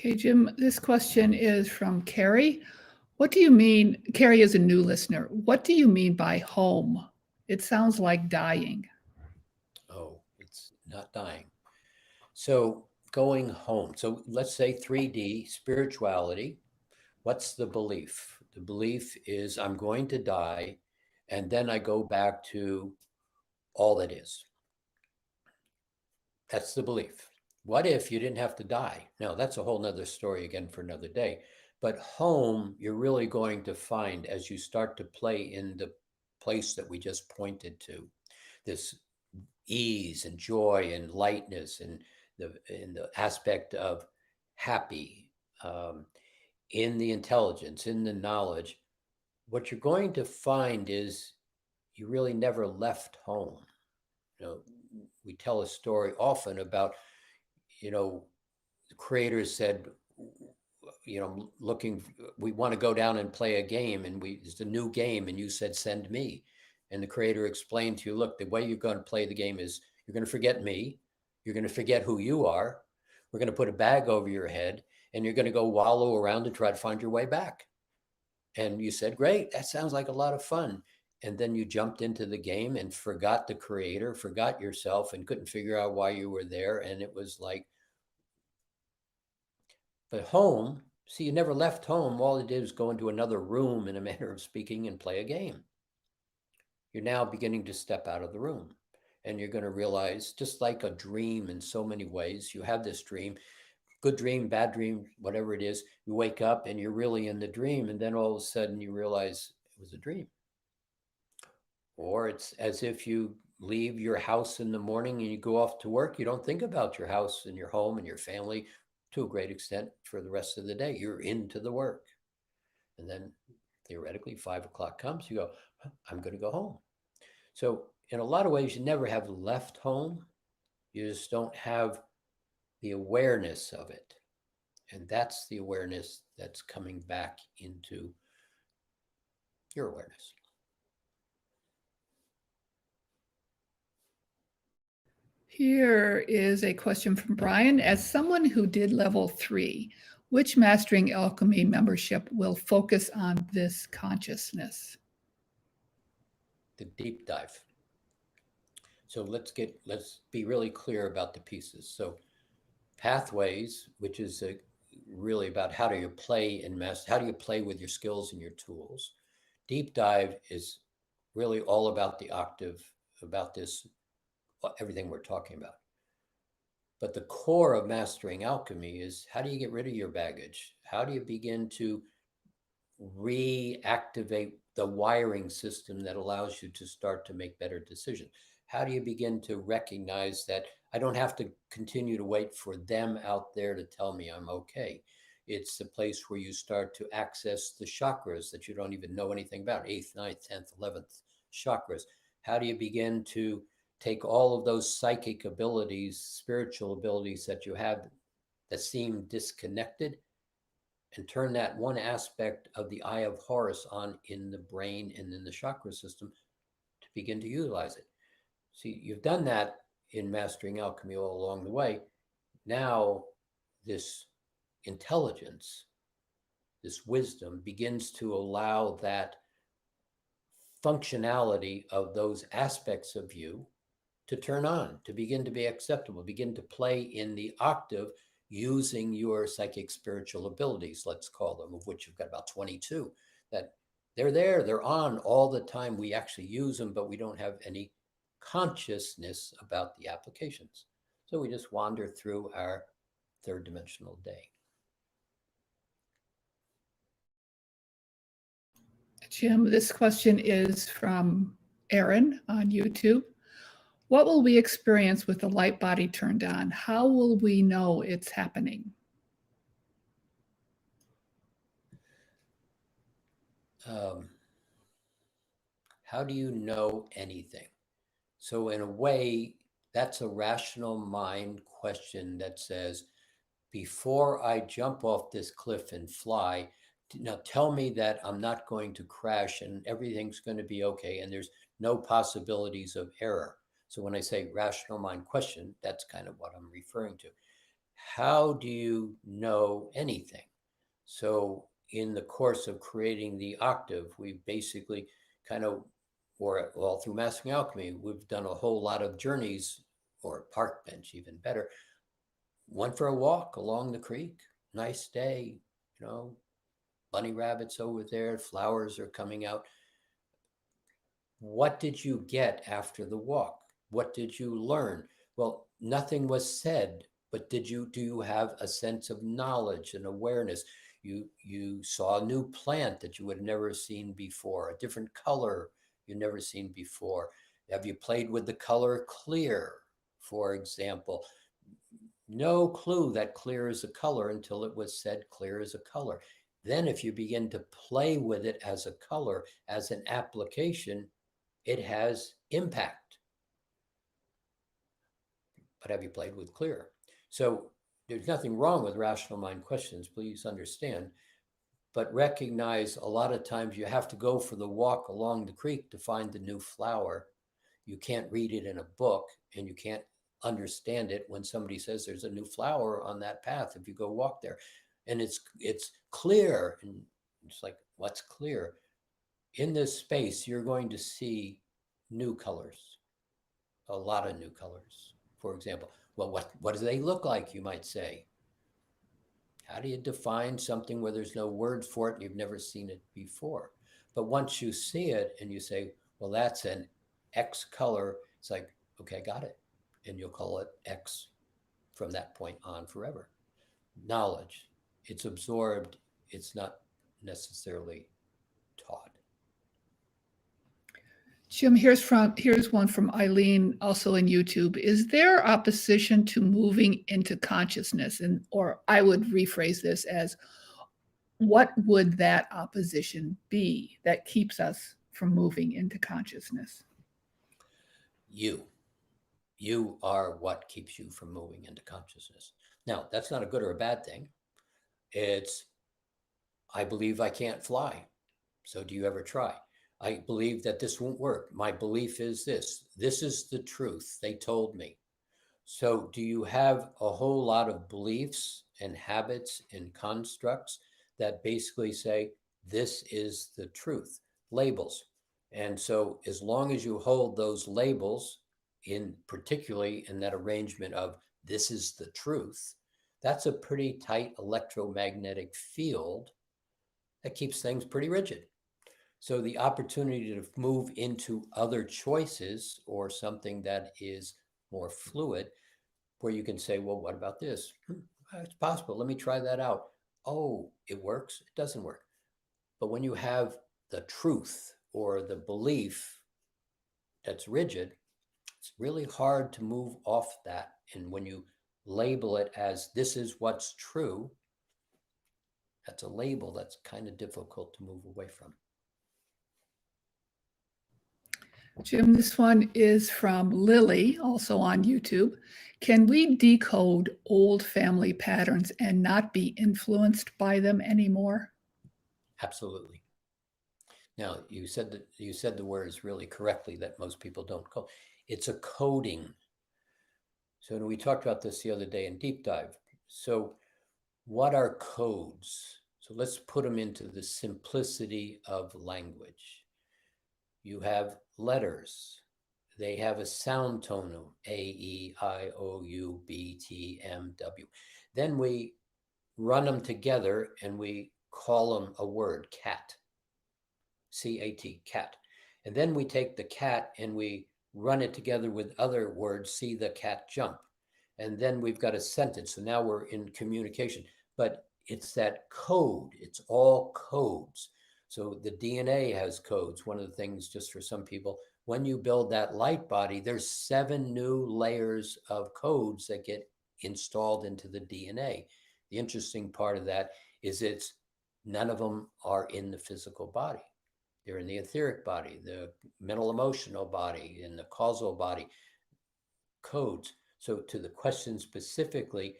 Okay, Jim, this question is from Carrie. What do you mean? Carrie is a new listener. What do you mean by home? It sounds like dying. Oh, it's not dying. So going home. So let's say 3D spirituality. What's the belief? The belief is I'm going to die, and then I go back to all that is. That's the belief. What if you didn't have to die? Now, that's a whole nother story again for another day. But home, you're really going to find as you start to play in the place that we just pointed to, this ease and joy and lightness and the aspect of happy, in the intelligence, in the knowledge. What you're going to find is you really never left home. You know, we tell a story often about, the creators said, looking, we want to go down and play a game, and it's a new game, and you said, send me. And the creator explained to you, look, the way you're going to play the game is you're going to forget me. You're going to forget who you are. We're going to put a bag over your head, and you're going to go wallow around and try to find your way back. And you said, great, that sounds like a lot of fun. And then you jumped into the game and forgot the creator, forgot yourself, and couldn't figure out why you were there. And it was like, but home, see, you never left home. All it did was go into another room, in a manner of speaking, and play a game. You're now beginning to step out of the room. And you're going to realize, just like a dream in so many ways, you have this dream, good dream, bad dream, whatever it is, you wake up and you're really in the dream. And then all of a sudden you realize it was a dream. Or it's as if you leave your house in the morning and you go off to work. You don't think about your house and your home and your family to a great extent for the rest of the day. You're into the work. And then theoretically, 5 o'clock comes, you go, I'm going to go home. So in a lot of ways, you never have left home. You just don't have the awareness of it. And that's the awareness that's coming back into your awareness. Here is a question from Brian. As someone who did level 3, which Mastering Alchemy membership will focus on this consciousness? The deep dive. So let's be really clear about the pieces. So pathways, which is really about how do you play in how do you play with your skills and your tools. Deep dive is really all about the octave, about this, everything we're talking about. But the core of Mastering Alchemy is how do you get rid of your baggage? How do you begin to reactivate the wiring system that allows you to start to make better decisions? How do you begin to recognize that I don't have to continue to wait for them out there to tell me I'm okay? It's the place where you start to access the chakras that you don't even know anything about, 8th, 9th, 10th, 11th chakras. How do you begin to take all of those psychic abilities, spiritual abilities that you have that seem disconnected, and turn that one aspect of the eye of Horus on in the brain and in the chakra system to begin to utilize it? See, you've done that in Mastering Alchemy all along the way. Now, this intelligence, this wisdom begins to allow that functionality of those aspects of you to turn on, to begin to be acceptable, begin to play in the octave using your psychic spiritual abilities, let's call them, of which you've got about 22, that they're there, they're on all the time. We actually use them, but we don't have any consciousness about the applications. So we just wander through our third dimensional day. Jim, this question is from Aaron on YouTube. What will we experience with the light body turned on? How will we know it's happening? How do you know anything? So in a way, that's a rational mind question that says, before I jump off this cliff and fly, now tell me that I'm not going to crash and everything's going to be okay and there's no possibilities of error. So when I say rational mind question, that's kind of what I'm referring to. how do you know anything? So in the course of creating the octave, we basically kind of, or all through Mastering Alchemy, we've done a whole lot of journeys, or park bench, even better. Went for a walk along the creek, nice day, you know, bunny rabbits over there, flowers are coming out. What did you get after the walk? What did you learn? Well, nothing was said, but do you have a sense of knowledge and awareness? You saw a new plant that you had never seen before, a different color you never seen before. Have you played with the color clear, for example? No clue that clear is a color until it was said clear is a color. Then if you begin to play with it as a color, as an application, it has impact. But have you played with clear? So there's nothing wrong with rational mind questions, please understand. But recognize a lot of times you have to go for the walk along the creek to find the new flower. You can't read it in a book, and you can't understand it when somebody says there's a new flower on that path if you go walk there. And it's clear. And it's like, what's clear? In this space, you're going to see new colors, a lot of new colors. For example, well, what do they look like, you might say? How do you define something where there's no words for it and you've never seen it before? But once you see it and you say, well, that's an X color, it's like, okay, I got it. And you'll call it X from that point on forever. Knowledge, it's absorbed, it's not necessarily taught. Jim, here's one from Eileen, also in YouTube. Is there opposition to moving into consciousness? And or I would rephrase this as, what would that opposition be that keeps us from moving into consciousness? You are what keeps you from moving into consciousness. Now, that's not a good or a bad thing. It's, I believe I can't fly. So do you ever try? I believe that this won't work. My belief is this. This is the truth. They told me. So do you have a whole lot of beliefs and habits and constructs that basically say, this is the truth? Labels. And so as long as you hold those labels, in particularly in that arrangement of this is the truth, that's a pretty tight electromagnetic field that keeps things pretty rigid. So the opportunity to move into other choices or something that is more fluid, where you can say, well, what about this? It's possible. Let me try that out. Oh, it works. It doesn't work. But when you have the truth or the belief that's rigid, it's really hard to move off that. And when you label it as this is what's true, that's a label that's kind of difficult to move away from. Jim, this one is from Lily, also on YouTube. Can we decode old family patterns and not be influenced by them anymore? Absolutely. Now, you said the words really correctly that most people don't code. It's a coding. So we talked about this the other day in Deep Dive. So what are codes? So let's put them into the simplicity of language. You have letters. They have a sound tone of A, E, I, O, U, B, T, M, W. Then we run them together and we call them a word, cat. C-A-T, cat. And then we take the cat and we run it together with other words, see the cat jump. And then we've got a sentence. So now we're in communication. But it's that code. It's all codes. So the DNA has codes. One of the things, just for some people, when you build that light body, there's 7 new layers of codes that get installed into the DNA. The interesting part of that is none of them are in the physical body. They're in the etheric body, the mental emotional body, and the causal body. Codes. So to the question specifically,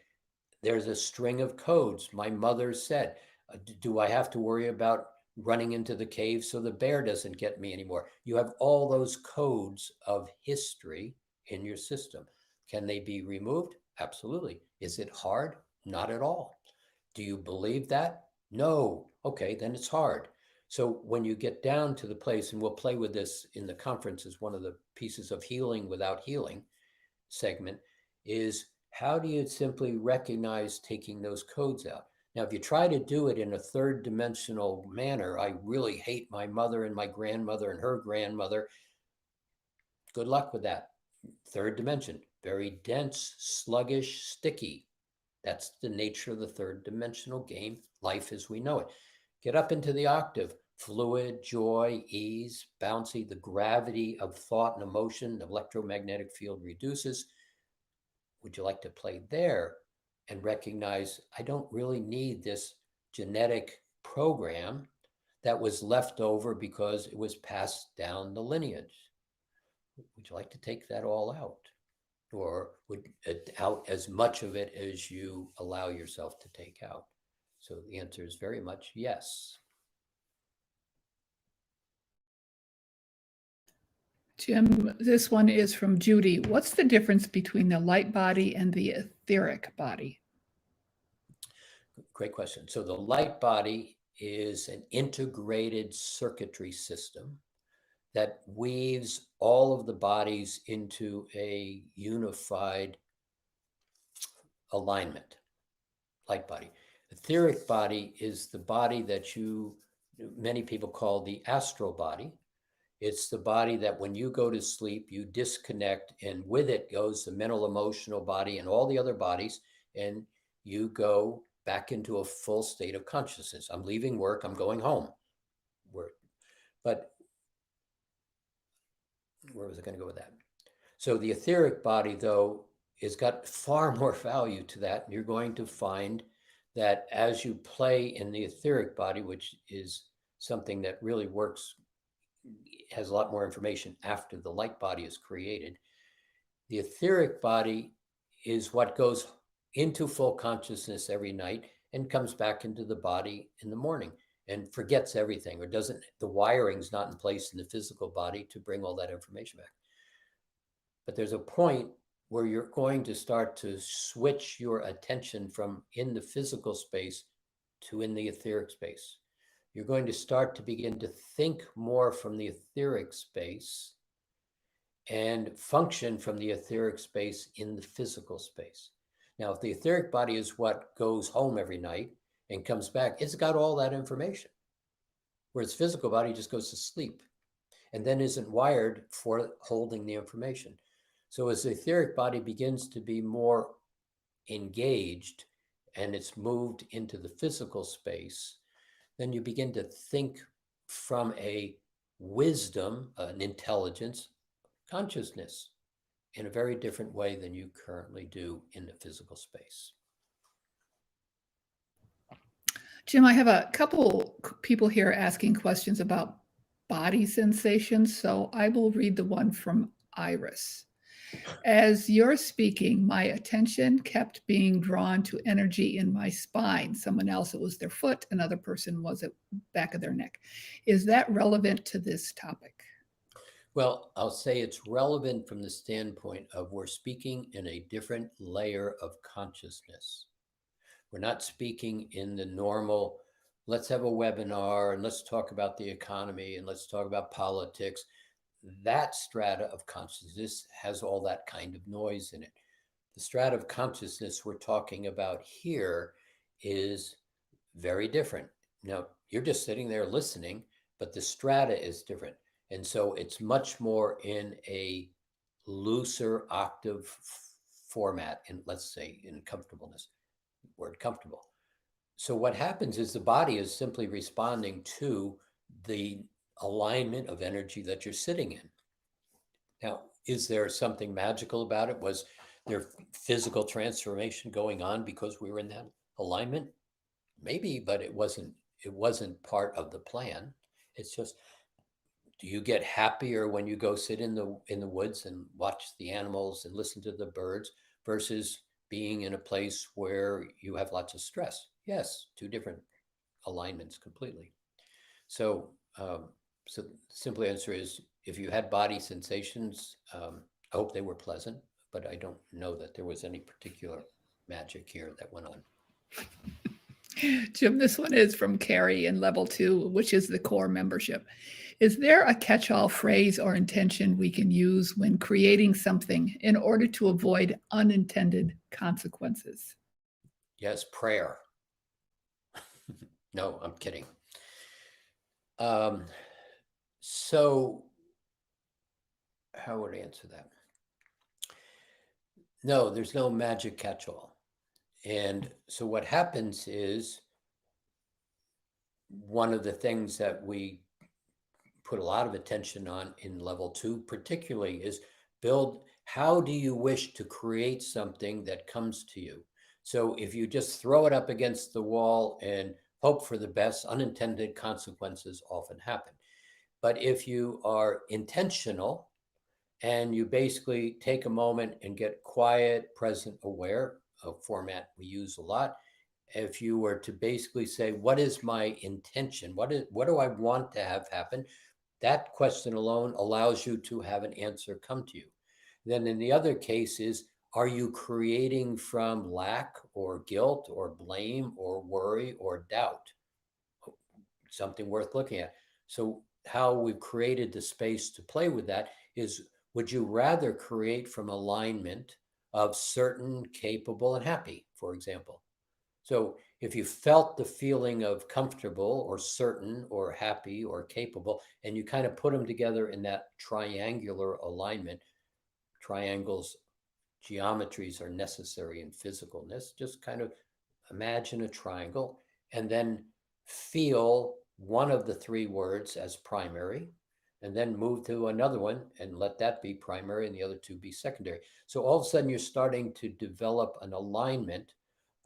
there's a string of codes. My mother said, do I have to worry about running into the cave so the bear doesn't get me anymore? You have all those codes of history in your system. Can they be removed? Absolutely. Is it hard? Not at all. Do you believe that? No. Okay, then it's hard. So when you get down to the place, and we'll play with this in the conference as one of the pieces of healing without healing segment, is how do you simply recognize taking those codes out? Now, if you try to do it in a third dimensional manner, I really hate my mother and my grandmother and her grandmother. Good luck with that. Third dimension, very dense, sluggish, sticky. That's the nature of the third dimensional game, life as we know it. Get up into the octave, fluid, joy, ease, bouncy, the gravity of thought and emotion, the electromagnetic field reduces. Would you like to play there and recognize I don't really need this genetic program that was left over because it was passed down the lineage? Would you like to take that all out? Or would it out as much of it as you allow yourself to take out? So the answer is very much yes. Jim, this one is from Judy. What's the difference between the light body and the etheric body? Great question. So the light body is an integrated circuitry system that weaves all of the bodies into a unified alignment. Light body. Etheric body is the body that many people call the astral body. It's the body that when you go to sleep, you disconnect, and with it goes the mental, emotional body and all the other bodies, and you go back into a full state of consciousness. I'm leaving work, I'm going home. But where was I going to go with that? So the etheric body, though, has got far more value to that. You're going to find that as you play in the etheric body, which is something that really works, has a lot more information after the light body is created. The etheric body is what goes into full consciousness every night and comes back into the body in the morning and forgets everything, or doesn't, the wiring's not in place in the physical body to bring all that information back. But there's a point where you're going to start to switch your attention from in the physical space to in the etheric space. You're going to start to begin to think more from the etheric space and function from the etheric space in the physical space. Now, if the etheric body is what goes home every night and comes back, it's got all that information. Whereas physical body just goes to sleep and then isn't wired for holding the information. So as the etheric body begins to be more engaged and it's moved into the physical space, then you begin to think from a wisdom, an intelligence, consciousness in a very different way than you currently do in the physical space. Jim, I have a couple people here asking questions about body sensations, so I will read the one from Iris. As you're speaking, my attention kept being drawn to energy in my spine. Someone else, it was their foot, another person was at back of their neck. Is that relevant to this topic? Well, I'll say it's relevant from the standpoint of we're speaking in a different layer of consciousness. We're not speaking in the normal, let's have a webinar and let's talk about the economy and let's talk about politics. That strata of consciousness has all that kind of noise in it. The strata of consciousness we're talking about here is very different. Now, you're just sitting there listening, but the strata is different. And so it's much more in a looser octave format, and let's say in comfortableness, word comfortable. So what happens is the body is simply responding to the alignment of energy that you're sitting in. Now, is there something magical about it? Was there physical transformation going on because we were in that alignment? Maybe, but it wasn't part of the plan. It's just, do you get happier when you go sit in the woods and watch the animals and listen to the birds versus being in a place where you have lots of stress? Yes, two different alignments completely. So so the simple answer is, if you had body sensations, I hope they were pleasant, but I don't know that there was any particular magic here that went on. Jim, this one is from Carrie in level 2, which is the core membership. Is there a catch all phrase or intention we can use when creating something in order to avoid unintended consequences? Yes, prayer. No, I'm kidding. Um, so, how would I answer that? No, there's no magic catch all. And so, what happens is one of the things that we put a lot of attention on in level 2 particularly is build, how do you wish to create something that comes to you? So if you just throw it up against the wall and hope for the best, unintended consequences often happen. But if you are intentional and you basically take a moment and get quiet, present, aware, a format we use a lot, if you were to basically say, what is my intention? What do I want to have happen? That question alone allows you to have an answer come to you. Then in the other cases, are you creating from lack or guilt or blame or worry or doubt? Something worth looking at. So how we've created the space to play with that is, would you rather create from alignment of certain, capable, and happy, for example? So if you felt the feeling of comfortable or certain or happy or capable, and you kind of put them together in that triangular alignment, triangles, geometries are necessary in physicalness. Just kind of imagine a triangle and then feel one of the three words as primary, and then move to another one and let that be primary and the other two be secondary. So all of a sudden you're starting to develop an alignment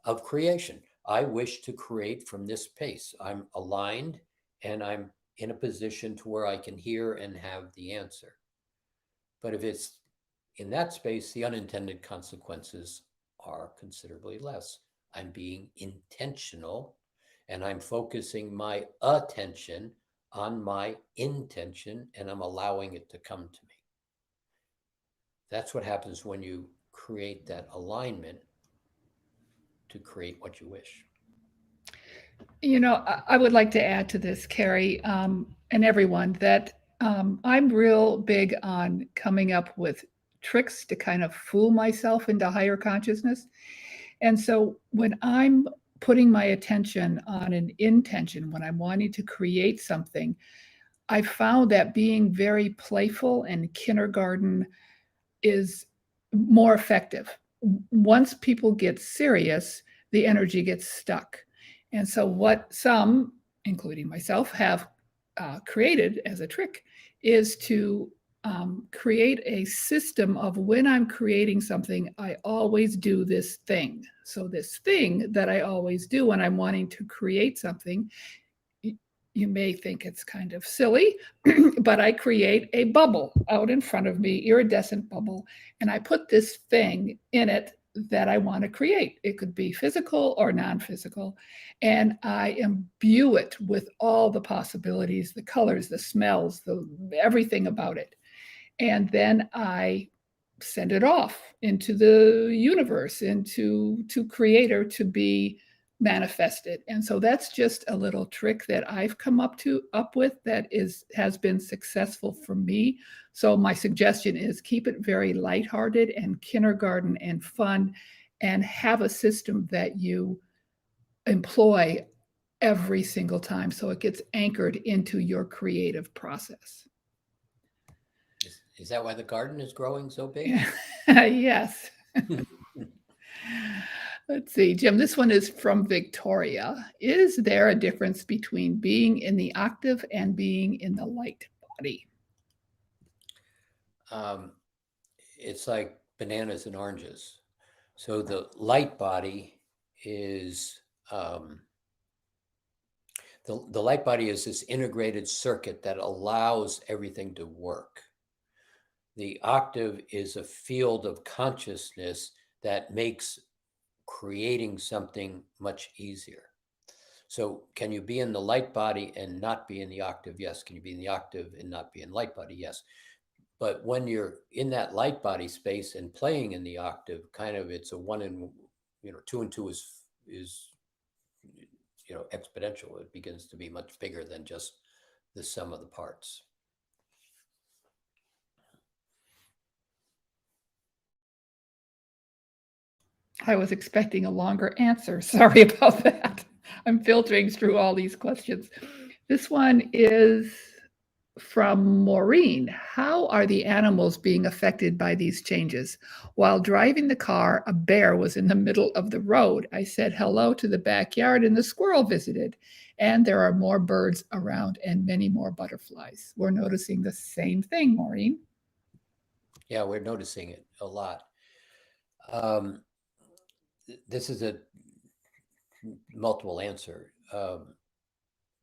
of creation. I wish to create from this space. I'm aligned and I'm in a position to where I can hear and have the answer. But if it's in that space, the unintended consequences are considerably less. I'm being intentional and I'm focusing my attention on my intention and I'm allowing it to come to me. That's what happens when you create that alignment to create what you wish. I would like to add to this, Carrie, and everyone, that I'm real big on coming up with tricks to kind of fool myself into higher consciousness. And so when I'm putting my attention on an intention, when I'm wanting to create something, I found that being very playful and kindergarten is more effective. Once people get serious, the energy gets stuck. And so, what some, including myself, have created as a trick is to create a system of, when I'm creating something, I always do this thing. So, this thing that I always do when I'm wanting to create something, you may think it's kind of silly, but I create a bubble out in front of me, iridescent bubble, and I put this thing in it that I want to create. It could be physical or non-physical, and I imbue it with all the possibilities, the colors, the smells, everything about it. And then I send it off into the universe, into to creator, to be manifested. And so that's just a little trick that I've come up with that has been successful for me. So my suggestion is, keep it very lighthearted and kindergarten and fun, and have a system that you employ every single time so it gets anchored into your creative process. Is that why the garden is growing so big? Yes. Let's see, Jim, this one is from Victoria. Is there a difference between being in the octave and being in the light body? Um, it's like bananas and oranges. So the light body is the light body is this integrated circuit that allows everything to work. The octave is a field of consciousness that makes creating something much easier. So can you be in the light body and not be in the octave? Yes. Can you be in the octave and not be in light body? Yes. But when you're in that light body space and playing in the octave, kind of it's a one 2 and 2 is exponential. It begins to be much bigger than just the sum of the parts. I was expecting a longer answer. Sorry about that. I'm filtering through all these questions. This one is from Maureen. How are the animals being affected by these changes? While driving the car, a bear was in the middle of the road. I said hello to the backyard and the squirrel visited. And there are more birds around and many more butterflies. We're noticing the same thing, Maureen. Yeah, we're noticing it a lot. This is a multiple answer.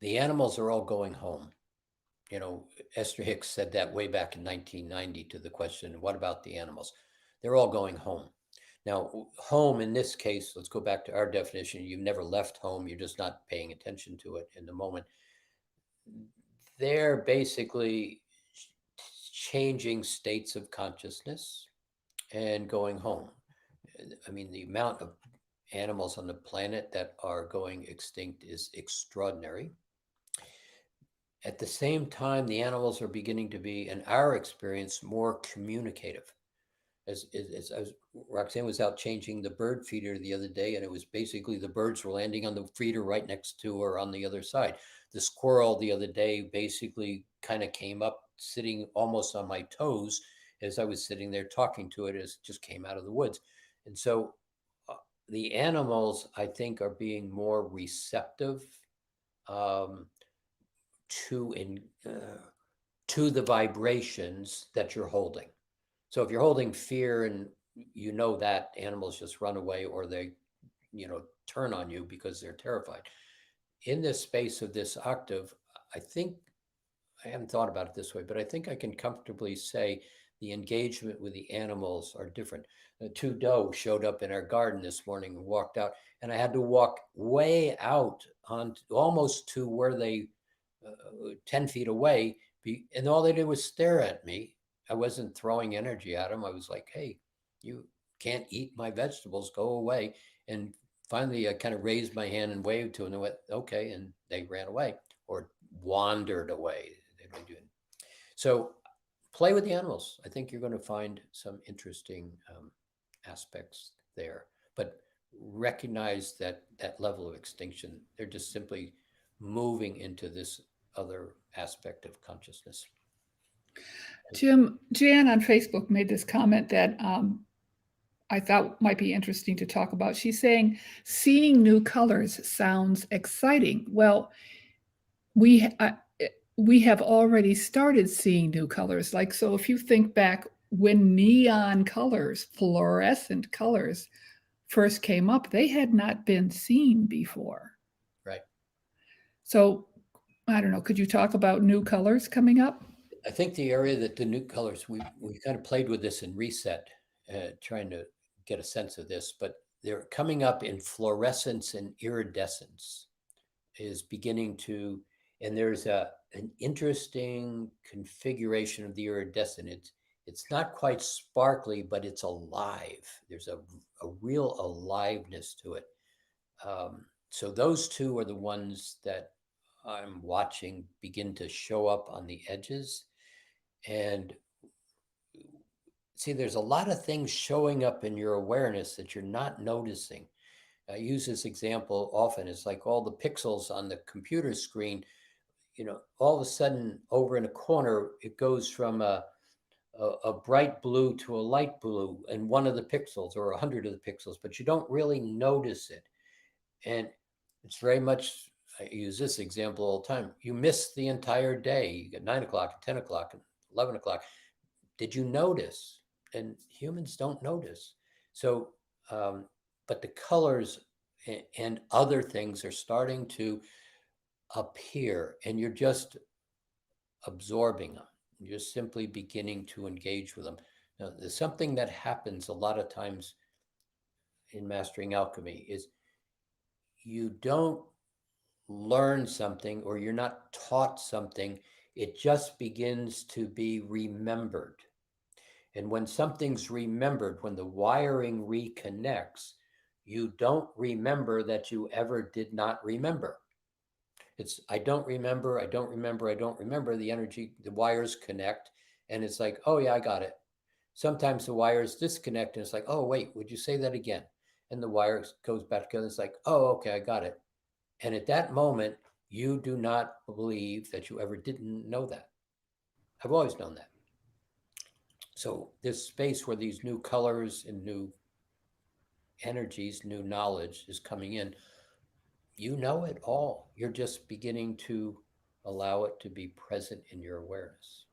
The animals are all going home. Esther Hicks said that way back in 1990 to the question, what about the animals? They're all going home. Now, home in this case, let's go back to our definition. You've never left home. You're just not paying attention to it in the moment. They're basically changing states of consciousness and going home. I mean, the amount of animals on the planet that are going extinct is extraordinary. At the same time, the animals are beginning to be, in our experience, more communicative. As Roxanne was out changing the bird feeder the other day, and it was basically the birds were landing on the feeder right next to her on the other side. The squirrel the other day basically kind of came up, sitting almost on my toes as I was sitting there talking to it, as it just came out of the woods. And so the animals, I think, are being more receptive to the vibrations that you're holding. So if you're holding fear and that animals just run away, or they, turn on you because they're terrified. In this space of this octave, I think, I haven't thought about it this way, but I think I can comfortably say the engagement with the animals are different. The 2 doe showed up in our garden this morning and walked out, and I had to walk way out on almost to where they 10 feet away, and all they did was stare at me. I wasn't throwing energy at them. I was like, hey, you can't eat my vegetables, go away. And finally, I kind of raised my hand and waved to them, and they went, okay, and they ran away or wandered away. So play with the animals. I think you're going to find some interesting aspects there, but recognize that level of extinction, they're just simply moving into this other aspect of consciousness. Jim, Jan on Facebook made this comment that I thought might be interesting to talk about. She's saying, seeing new colors sounds exciting. Well, we have already started seeing new colors. Like, so if you think back when neon colors, fluorescent colors first came up, they had not been seen before. Right. So I don't know, could you talk about new colors coming up? I think the area that the new colors, we kind of played with this in Reset, trying to get a sense of this, but they're coming up in fluorescence and iridescence is beginning to, and there's an interesting configuration of the iridescent. It's not quite sparkly, but it's alive. There's a real aliveness to it. So those 2 are the ones that I'm watching begin to show up on the edges. And see, there's a lot of things showing up in your awareness that you're not noticing. I use this example often. It's like all the pixels on the computer screen, all of a sudden over in a corner, it goes from a bright blue to a light blue in one of the pixels or 100 of the pixels, but you don't really notice it. And it's very much, I use this example all the time. You miss the entire day. You get 9 o'clock, 10 o'clock, 11 o'clock. Did you notice? And humans don't notice. So, but the colors and other things are starting to appear, and you're just absorbing them. You're simply beginning to engage with them. Now, there's something that happens a lot of times in Mastering Alchemy is you don't learn something or you're not taught something. It just begins to be remembered. And when something's remembered, when the wiring reconnects, you don't remember that you ever did not remember. It's, I don't remember, I don't remember, I don't remember. The energy, the wires connect, and it's like, oh yeah, I got it. Sometimes the wires disconnect, and it's like, oh wait, would you say that again? And the wire goes back together. It's like, oh, okay, I got it. And at that moment, you do not believe that you ever didn't know that. I've always known that. So this space where these new colors and new energies, new knowledge is coming in, you know it all. You're just beginning to allow it to be present in your awareness.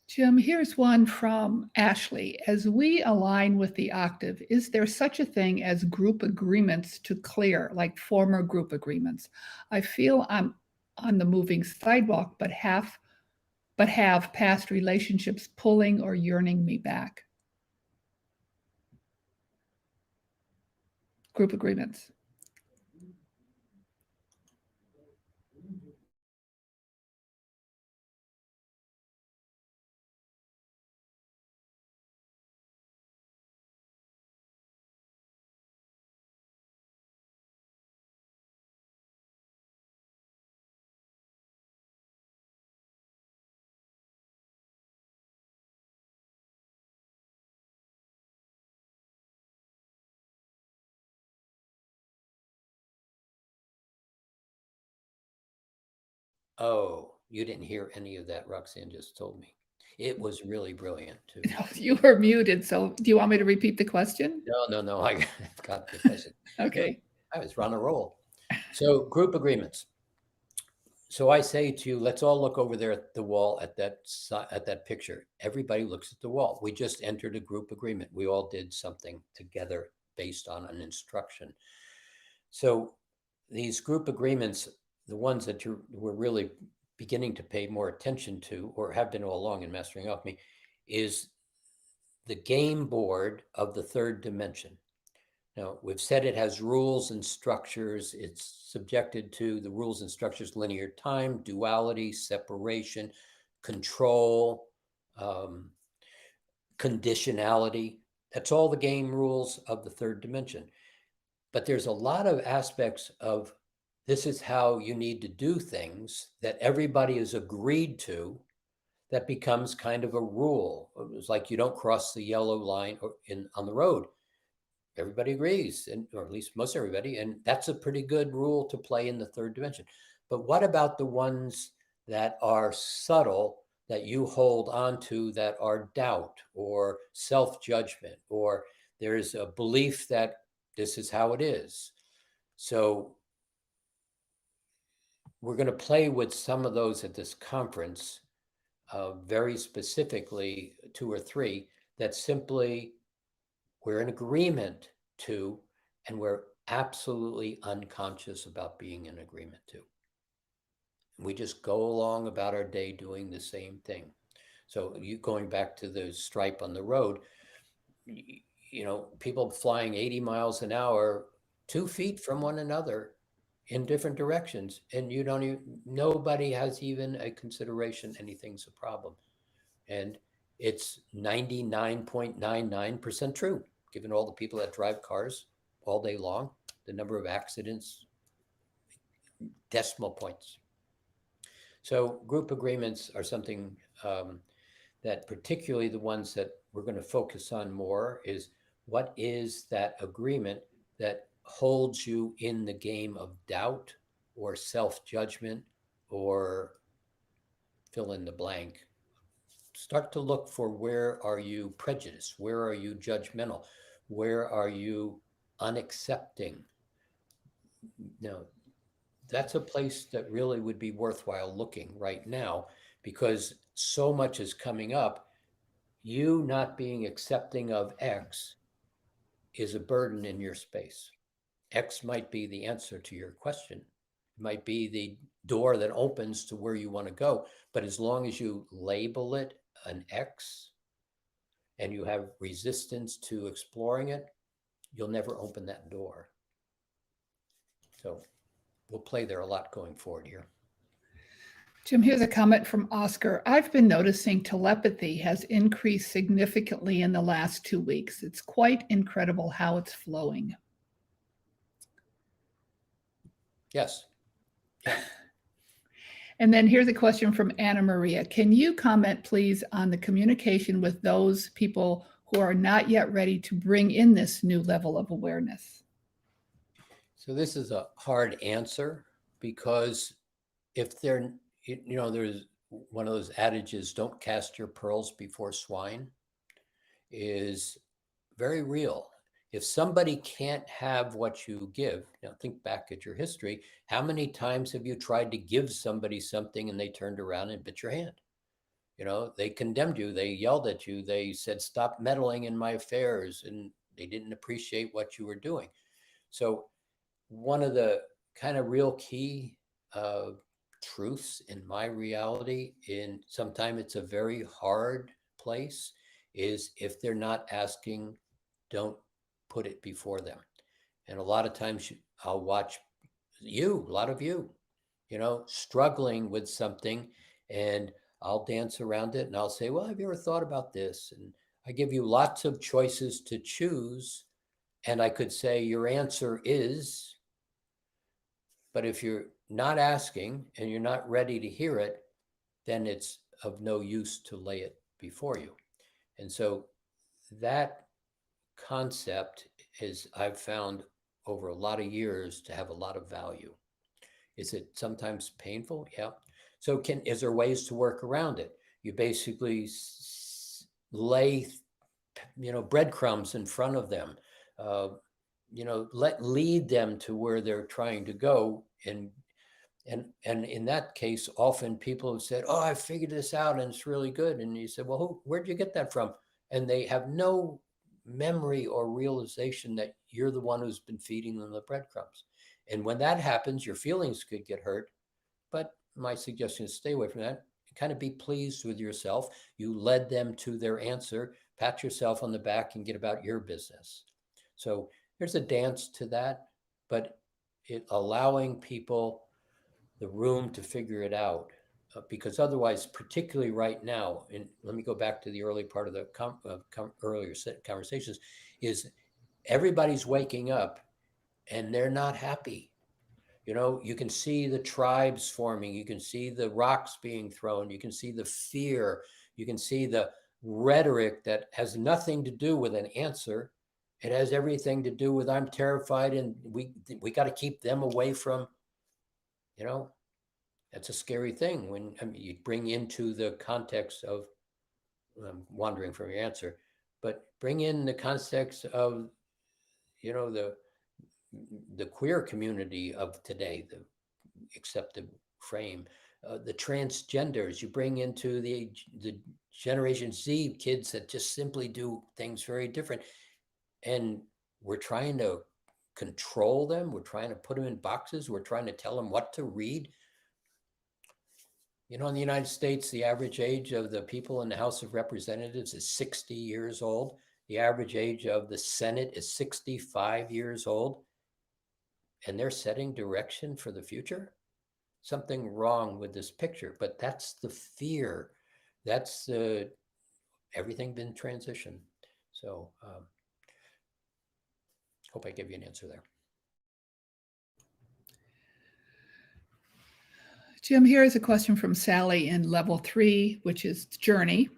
Jim, here's one from Ashley. As we align with the octave, is there such a thing as group agreements to clear, like former group agreements? I feel I'm on the moving sidewalk, but have past relationships pulling or yearning me back. Group agreements. Oh, you didn't hear any of that, Roxanne just told me. It was really brilliant too. You were muted, so do you want me to repeat the question? No, I got the question. Good. Okay. I was on a roll. So group agreements. So I say to you, let's all look over there at the wall at that picture. Everybody looks at the wall. We just entered a group agreement. We all did something together based on an instruction. So these group agreements, the ones that we're really beginning to pay more attention to, or have been all along in Mastering Alchemy, is the game board of the third dimension. Now, we've said it has rules and structures. It's subjected to the rules and structures: linear time, duality, separation, control, conditionality. That's all the game rules of the third dimension. But there's a lot of aspects of this is how you need to do things that everybody has agreed to, that becomes kind of a rule. It's like you don't cross the yellow line on the road. Everybody agrees, or at least most everybody, and that's a pretty good rule to play in the third dimension. But what about the ones that are subtle, that you hold on to, that are doubt or self-judgment, or there's a belief that this is how it is? So we're going to play with some of those at this conference, very specifically 2 or 3, that simply we're in agreement to, and we're absolutely unconscious about being in agreement to. We just go along about our day doing the same thing. So you going back to the stripe on the road, people flying 80 miles an hour, 2 feet from one another in different directions, and nobody has even a consideration anything's a problem. And it's 99.99% true, given all the people that drive cars all day long, the number of accidents, decimal points. So group agreements are something that, particularly the ones that we're going to focus on more, is what is that agreement that holds you in the game of doubt or self-judgment, or fill in the blank. Start to look for, where are you prejudiced? Where are you judgmental? Where are you unaccepting? No, that's a place that really would be worthwhile looking right now, because so much is coming up. You not being accepting of X is a burden in your space. X might be the answer to your question. It might be the door that opens to where you want to go. But as long as you label it an X and you have resistance to exploring it, you'll never open that door. So we'll play there a lot going forward here. Jim, here's a comment from Oscar. I've been noticing telepathy has increased significantly in the last 2 weeks. It's quite incredible how it's flowing. Yes. Yeah. And then here's a question from Anna Maria. Can you comment, please, on the communication with those people who are not yet ready to bring in this new level of awareness? So this is a hard answer because if they're, there's one of those adages, don't cast your pearls before swine, is very real. If somebody can't have what you give, now think back at your history. How many times have you tried to give somebody something and they turned around and bit your hand? They condemned you, they yelled at you, they said, stop meddling in my affairs, and they didn't appreciate what you were doing. So one of the kind of real key truths in my reality, in sometimes it's a very hard place, is if they're not asking, don't put it before them. And a lot of times I'll watch a lot of you, struggling with something, and I'll dance around it and I'll say, well, have you ever thought about this? And I give you lots of choices to choose. And I could say, your answer is, but if you're not asking and you're not ready to hear it, then it's of no use to lay it before you. And so that concept is, I've found over a lot of years, to have a lot of value. Is it sometimes painful? Yeah. So is there ways to work around it? You basically lay, breadcrumbs in front of them. Lead them to where they're trying to go. And in that case, often people have said, oh, I figured this out and it's really good. And you said, well, where'd you get that from? And they have no memory or realization that you're the one who's been feeding them the breadcrumbs. And when that happens, your feelings could get hurt. But my suggestion is stay away from that. Kind of be pleased with yourself. You led them to their answer. Pat yourself on the back and get about your business. So there's a dance to that, but allowing people the room to figure it out, because otherwise, particularly right now, and let me go back to the early part of the earlier conversations, is everybody's waking up and they're not happy. You can see the tribes forming, you can see the rocks being thrown, you can see the fear, you can see the rhetoric that has nothing to do with an answer. It has everything to do with, I'm terrified and we got to keep them away from, that's a scary thing when you bring into the context of, wandering from your answer, but bring in the context of, the queer community of today, the accepted frame, the transgenders. You bring into the Generation Z kids that just simply do things very different, and we're trying to control them. We're trying to put them in boxes. We're trying to tell them what to read. In the United States, the average age of the people in the House of Representatives is 60 years old. The average age of the Senate is 65 years old. And they're setting direction for the future. Something wrong with this picture, but that's the fear. That's everything been transitioned. So hope I give you an answer there. Jim, here is a question from Sally in level 3, which is journey.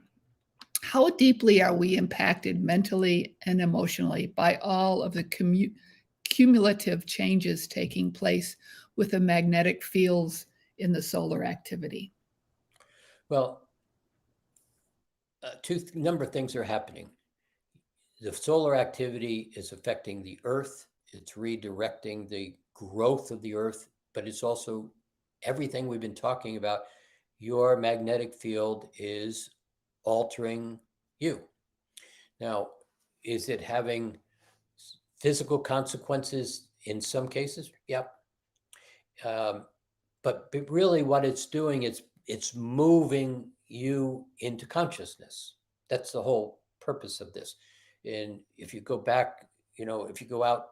How deeply are we impacted mentally and emotionally by all of the cumulative changes taking place with the magnetic fields in the solar activity? Well, number of things are happening. The solar activity is affecting the Earth. It's redirecting the growth of the Earth, but it's also everything we've been talking about. Your magnetic field is altering you. Now, is it having physical consequences in some cases? Yep. But really what it's doing is it's moving you into consciousness. That's the whole purpose of this. And if you go back, if you go out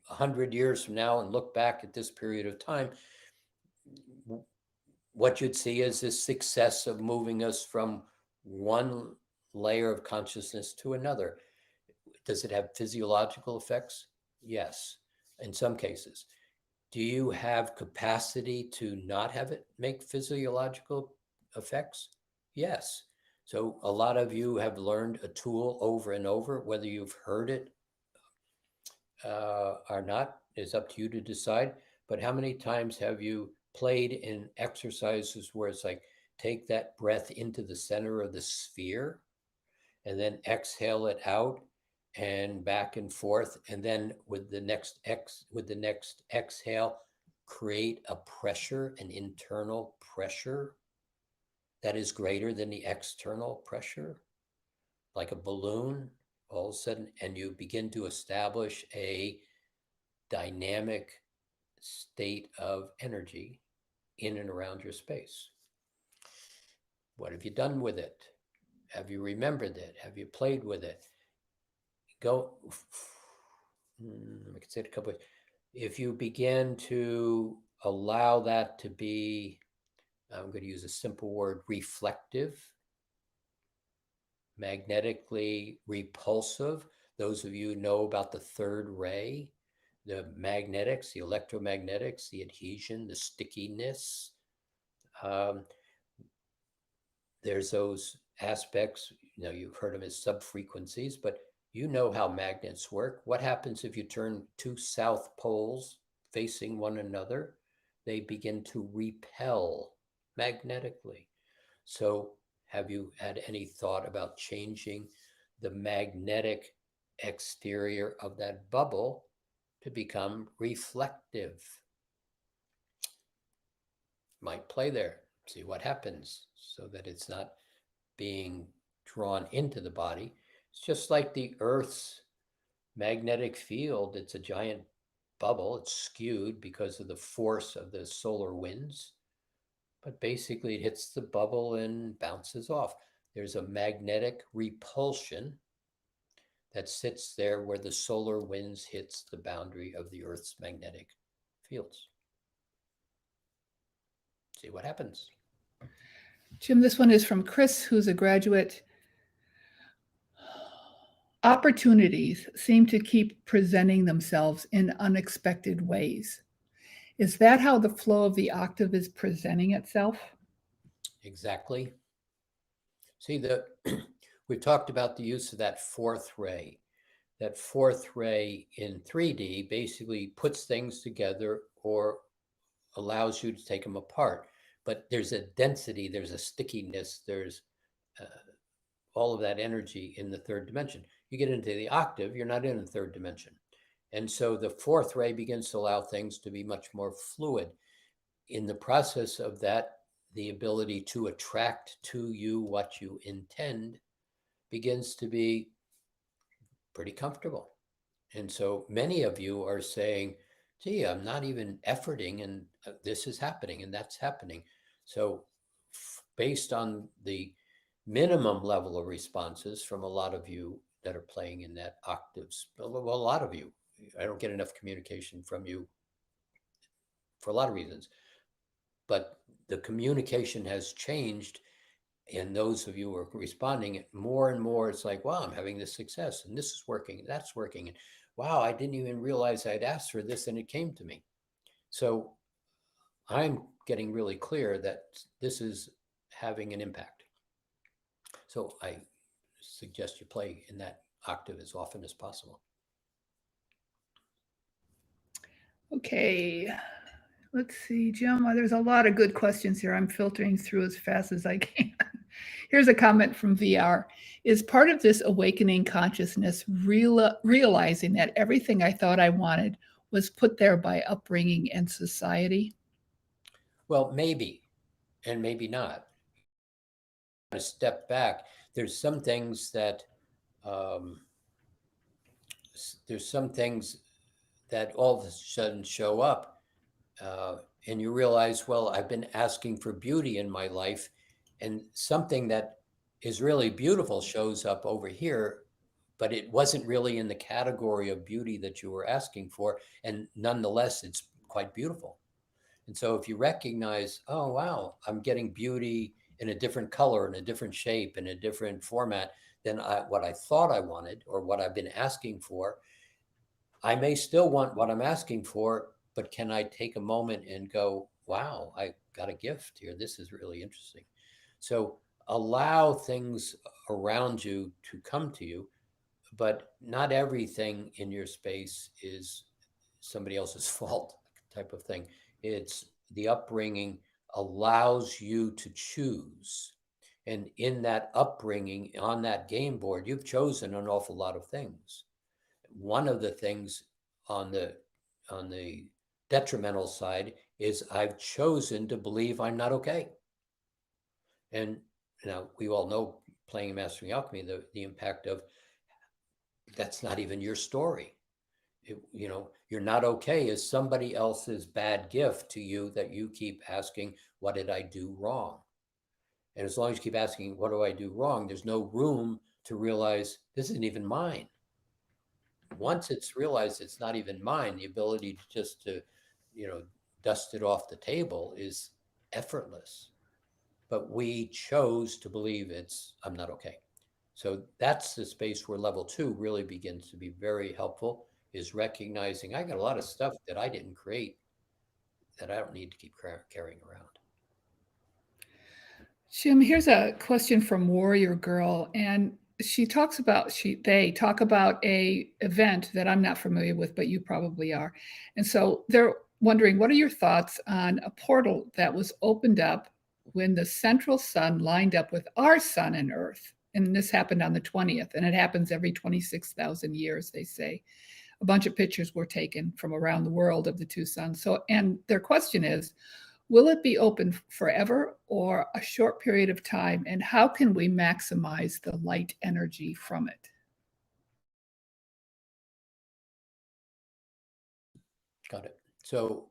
100 years from now and look back at this period of time, what you'd see is this success of moving us from one layer of consciousness to another. Does it have physiological effects? Yes, in some cases. Do you have capacity to not have it make physiological effects? Yes. So a lot of you have learned a tool over and over, whether you've heard it or not is up to you to decide. But how many times have you played in exercises where it's like, take that breath into the center of the sphere and then exhale it out and back and forth, and then with the next exhale, create a pressure, an internal pressure that is greater than the external pressure, like a balloon, all of a sudden, and you begin to establish a dynamic state of energy in and around your space. What have you done with it? Have you remembered it? Have you played with it? Go, I could say it a couple ways. If you begin to allow that to be, I'm going to use a simple word, reflective, magnetically repulsive. Those of you who know about the third ray, the magnetics, the electromagnetics, the adhesion, the stickiness. There's those aspects, you've heard them as subfrequencies, but you know how magnets work. What happens if you turn two south poles facing one another? They begin to repel magnetically. So have you had any thought about changing the magnetic exterior of that bubble to become reflective? Might play there, see what happens, so that it's not being drawn into the body. It's just like the Earth's magnetic field. It's a giant bubble. It's skewed because of the force of the solar winds, but basically it hits the bubble and bounces off. There's a magnetic repulsion that sits there where the solar winds hits the boundary of the Earth's magnetic fields. See what happens. Jim, this one is from Chris, who's a graduate. Opportunities seem to keep presenting themselves in unexpected ways. Is that how the flow of the octave is presenting itself? Exactly. See, we've talked about the use of that fourth ray. That fourth ray in 3D basically puts things together or allows you to take them apart. But there's a density, there's a stickiness, there's all of that energy in the third dimension. You get into the octave, you're not in the third dimension. And so the fourth ray begins to allow things to be much more fluid. In the process of that, the ability to attract to you what you intend begins to be pretty comfortable. And so many of you are saying, gee, I'm not even efforting, and this is happening and that's happening. So based on the minimum level of responses from a lot of you that are playing in that octaves, well, a lot of you, I don't get enough communication from you for a lot of reasons, but the communication has changed. And those of you who are responding more and more, it's like, wow, I'm having this success and this is working, and that's working. And wow, I didn't even realize I'd asked for this and it came to me. So I'm getting really clear that this is having an impact. So I suggest you play in that octave as often as possible. Okay, let's see, Jim. There's a lot of good questions here. I'm filtering through as fast as I can. Here's a comment from VR. Is part of this awakening consciousness realizing that everything I thought I wanted was put there by upbringing and society? Well, maybe, and maybe not. A step back. There's some things that all of a sudden show up, and you realize, well, I've been asking for beauty in my life, and something that is really beautiful shows up over here, but it wasn't really in the category of beauty that you were asking for, and nonetheless, it's quite beautiful. And so if you recognize, oh, wow, I'm getting beauty in a different color, in a different shape, in a different format than what I thought I wanted or what I've been asking for, I may still want what I'm asking for, but can I take a moment and go, wow, I got a gift here. This is really interesting. So allow things around you to come to you, but not everything in your space is somebody else's fault type of thing. It's the upbringing allows you to choose. And in that upbringing on that game board, you've chosen an awful lot of things. One of the things on the detrimental side is I've chosen to believe I'm not okay. And now we all know, playing Mastering Alchemy, the impact of that's not even your story. You're not okay is somebody else's bad gift to you that you keep asking, what did I do wrong? And as long as you keep asking, what do I do wrong? There's no room to realize this isn't even mine. Once it's realized it's not even mine, the ability to just dust it off the table is effortless. But we chose to believe I'm not okay. So that's the space where level 2 really begins to be very helpful, is recognizing I got a lot of stuff that I didn't create that I don't need to keep carrying around. Jim, here's a question from Warrior Girl, and they talk about a event that I'm not familiar with, but you probably are. And so they're wondering, what are your thoughts on a portal that was opened up when the central sun lined up with our sun and Earth? And this happened on the 20th, and it happens every 26,000 years, they say. A bunch of pictures were taken from around the world of the two suns. So, and their question is, will it be open forever or a short period of time? And how can we maximize the light energy from it? Got it. So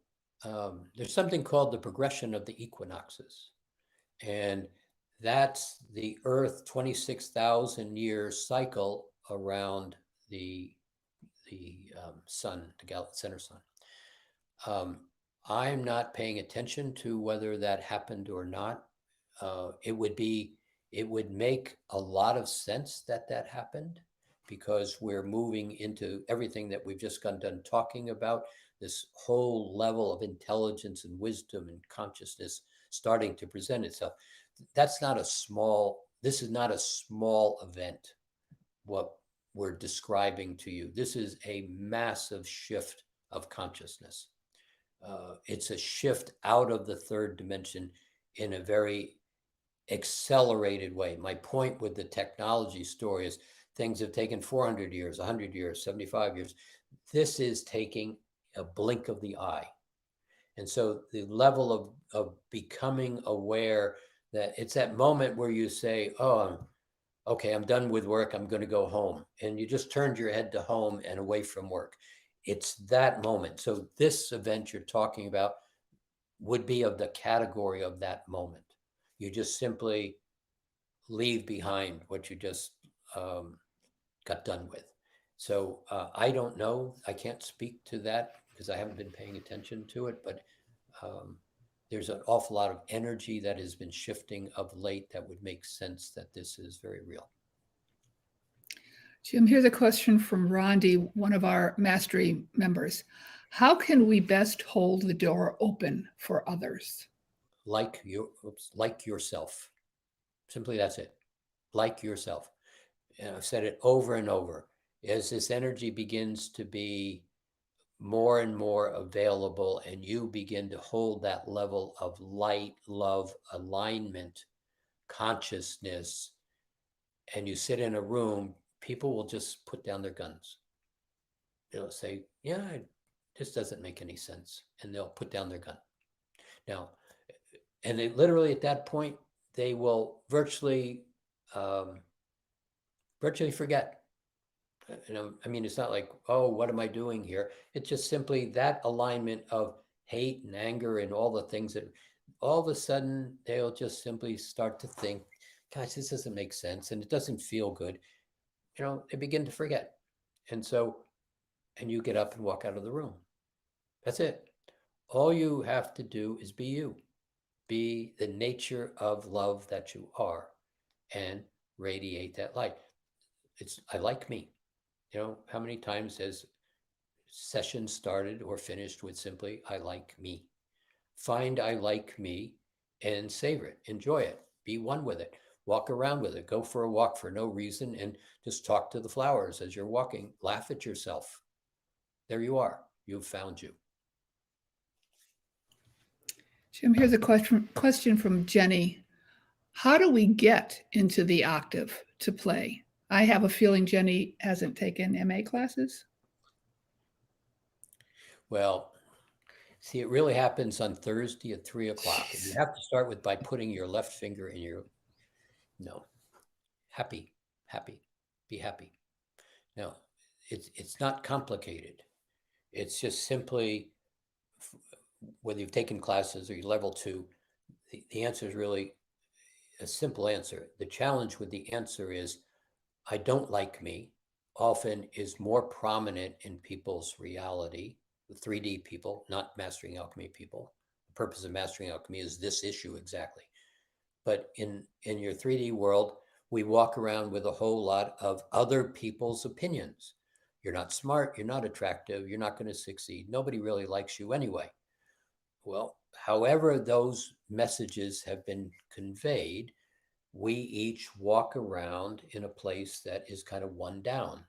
there's something called the progression of the equinoxes. And that's the Earth 26,000 year cycle around the sun, the center sun. I'm not paying attention to whether that happened or not. It would make a lot of sense that happened, because we're moving into everything that we've just got done talking about, this whole level of intelligence and wisdom and consciousness starting to present itself. This is not a small event, what we're describing to you. This is a massive shift of consciousness. It's a shift out of the third dimension in a very accelerated way. My point with the technology story is things have taken 400 years, 100 years, 75 years. This is taking a blink of the eye. And so the level of becoming aware that it's that moment where you say, oh, okay, I'm done with work, I'm going to go home. And you just turned your head to home and away from work. It's that moment. So this event you're talking about would be of the category of that moment. You just simply leave behind what you just got done with. So I don't know. I can't speak to that because I haven't been paying attention to it, but there's an awful lot of energy that has been shifting of late that would make sense that this is very real. Jim, here's a question from Rondi, one of our mastery members. How can we best hold the door open for others? Like yourself. Simply that's it. Like yourself. And I've said it over and over. As this energy begins to be more and more available and you begin to hold that level of light, love, alignment, consciousness, and you sit in a room, people will just put down their guns. They'll say, yeah, this doesn't make any sense. And they'll put down their gun. Now, and they literally at that point, they will virtually forget. I mean, it's not like, oh, what am I doing here? It's just simply that alignment of hate and anger and all the things that all of a sudden they'll just simply start to think, gosh, this doesn't make sense and it doesn't feel good. They begin to forget. And you get up and walk out of the room. That's it. All you have to do is be you, be the nature of love that you are, and radiate that light. I like me. How many times has session started or finished with simply, I like me? Find I like me and savor it, enjoy it, be one with it, walk around with it, go for a walk for no reason and just talk to the flowers as you're walking, laugh at yourself. There you are. You've found you. Jim, here's a question from Jenny. How do we get into the octave to play? I have a feeling Jenny hasn't taken MA classes. Well, see, it really happens on Thursday at 3 o'clock. And you Jeez. have to start with by putting your left finger in your, no, happy, happy, be happy. No, it's not complicated. It's just simply, whether you've taken classes or you're level 2, the answer is really a simple answer. The challenge with the answer is, I don't like me, often is more prominent in people's reality, the 3D people, not Mastering Alchemy people. The purpose of Mastering Alchemy is this issue exactly. But in your 3D world, we walk around with a whole lot of other people's opinions. You're not smart, you're not attractive, you're not going to succeed. Nobody really likes you anyway. Well, however those messages have been conveyed, we each walk around in a place that is kind of one down.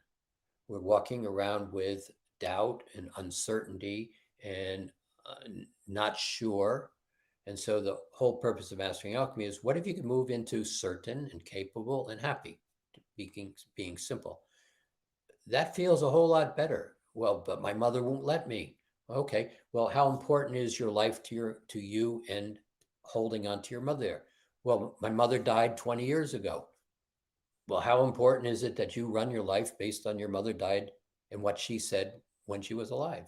We're walking around with doubt and uncertainty and not sure. And so the whole purpose of Mastering Alchemy is, what if you can move into certain and capable and happy, being simple? That feels a whole lot better. Well, but my mother won't let me. Okay, well, how important is your life to you and holding on to your mother? Well, my mother died 20 years ago. Well, how important is it that you run your life based on your mother died and what she said when she was alive?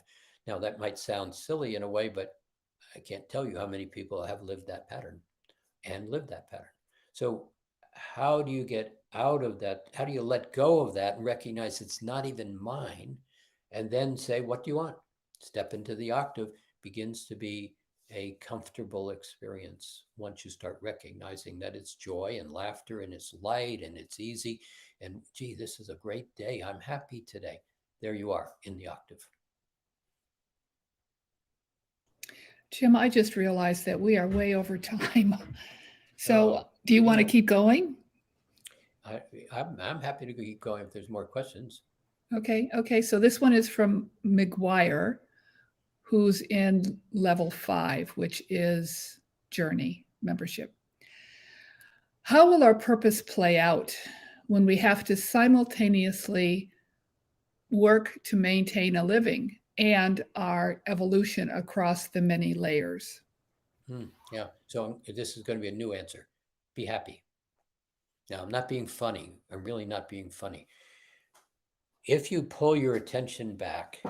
Now, that might sound silly in a way, but I can't tell you how many people have lived that pattern and lived that pattern. So, how do you get out of that? How do you let go of that and recognize it's not even mine? And then say, what do you want? Step into the octave begins to be a comfortable experience once you start recognizing that it's joy and laughter and it's light and it's easy. And gee, this is a great day. I'm happy today. There you are in the octave. Jim, I just realized that we are way over time. So, Oh, do you want to yeah. keep going? I'm happy to keep going if there's more questions. Okay. Okay. So, this one is from McGuire, who's in level 5, which is Journey membership. How will our purpose play out when we have to simultaneously work to maintain a living and our evolution across the many layers? Yeah. So this is going to be a new answer. Be happy. Now, I'm not being funny. I'm really not being funny. If you pull your attention back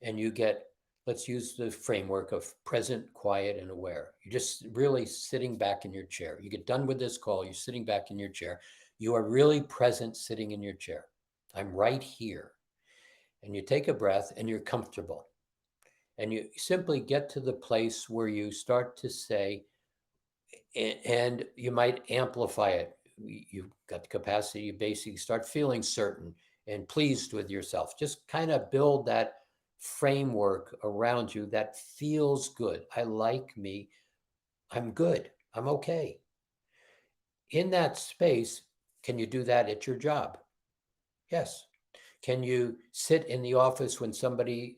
and you get, let's use the framework of present, quiet, and aware. You're just really sitting back in your chair. You get done with this call, you're sitting back in your chair. You are really present sitting in your chair. I'm right here. And you take a breath and you're comfortable. And you simply get to the place where you start to say, and you might amplify it. You've got the capacity to basically start feeling certain and pleased with yourself. Just kind of build that framework around you that feels good. I like me. I'm good. I'm okay. In that space, can you do that at your job? Yes. Can you sit in the office when somebody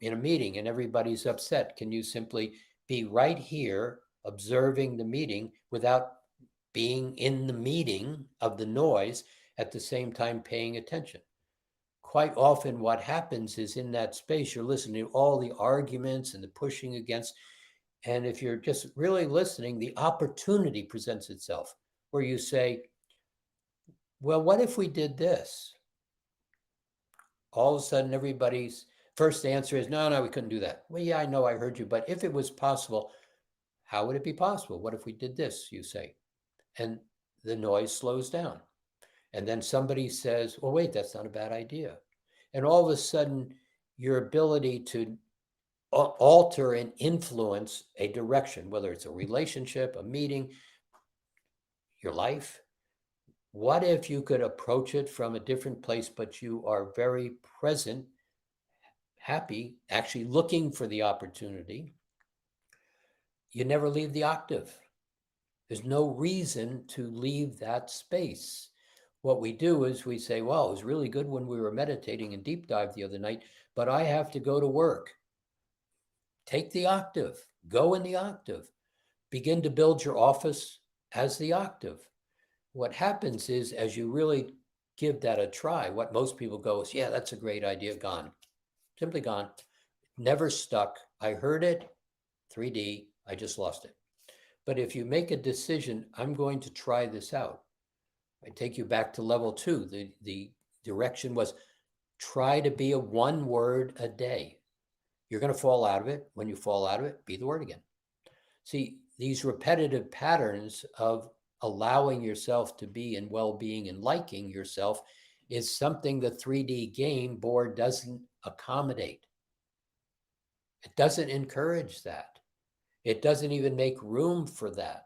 in a meeting and everybody's upset? Can you simply be right here observing the meeting without being in the meeting of the noise at the same time paying attention? Quite often what happens is in that space, you're listening to all the arguments and the pushing against. And if you're just really listening, the opportunity presents itself where you say, well, what if we did this? All of a sudden, everybody's first answer is, no, we couldn't do that. Well, yeah, I know, I heard you, but if it was possible, how would it be possible? What if we did this, you say? And the noise slows down. And then somebody says, well, wait, that's not a bad idea. And all of a sudden, your ability to alter and influence a direction, whether it's a relationship, a meeting, your life. What if you could approach it from a different place, but you are very present, happy, actually looking for the opportunity? You never leave the octave. There's no reason to leave that space. What we do is we say, well, it was really good when we were meditating and deep dive the other night, but I have to go to work. Take the octave, go in the octave, begin to build your office as the octave. What happens is, as you really give that a try, what most people go is, yeah, that's a great idea, gone. Simply gone. Never stuck. I heard it, 3D, I just lost it. But if you make a decision, I'm going to try this out. I take you back to level 2. The direction was try to be a one word a day. You're going to fall out of it. When you fall out of it, be the word again. See, these repetitive patterns of allowing yourself to be in well-being and liking yourself is something the 3D game board doesn't accommodate. It doesn't encourage that. It doesn't even make room for that.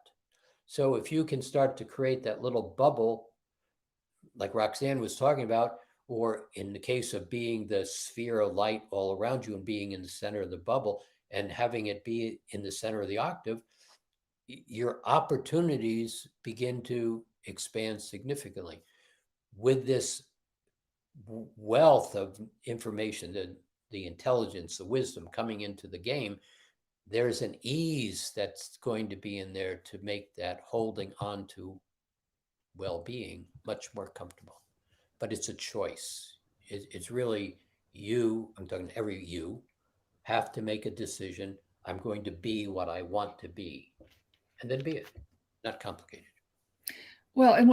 So if you can start to create that little bubble, like Roxanne was talking about, or in the case of being the sphere of light all around you and being in the center of the bubble and having it be in the center of the octave, your opportunities begin to expand significantly. With this wealth of information, the intelligence, the wisdom coming into the game, there's an ease that's going to be in there to make that holding on to well-being much more comfortable. But it's a choice. It's really you, I'm talking every you, have to make a decision. I'm going to be what I want to be, and then be it. Not complicated. Well, and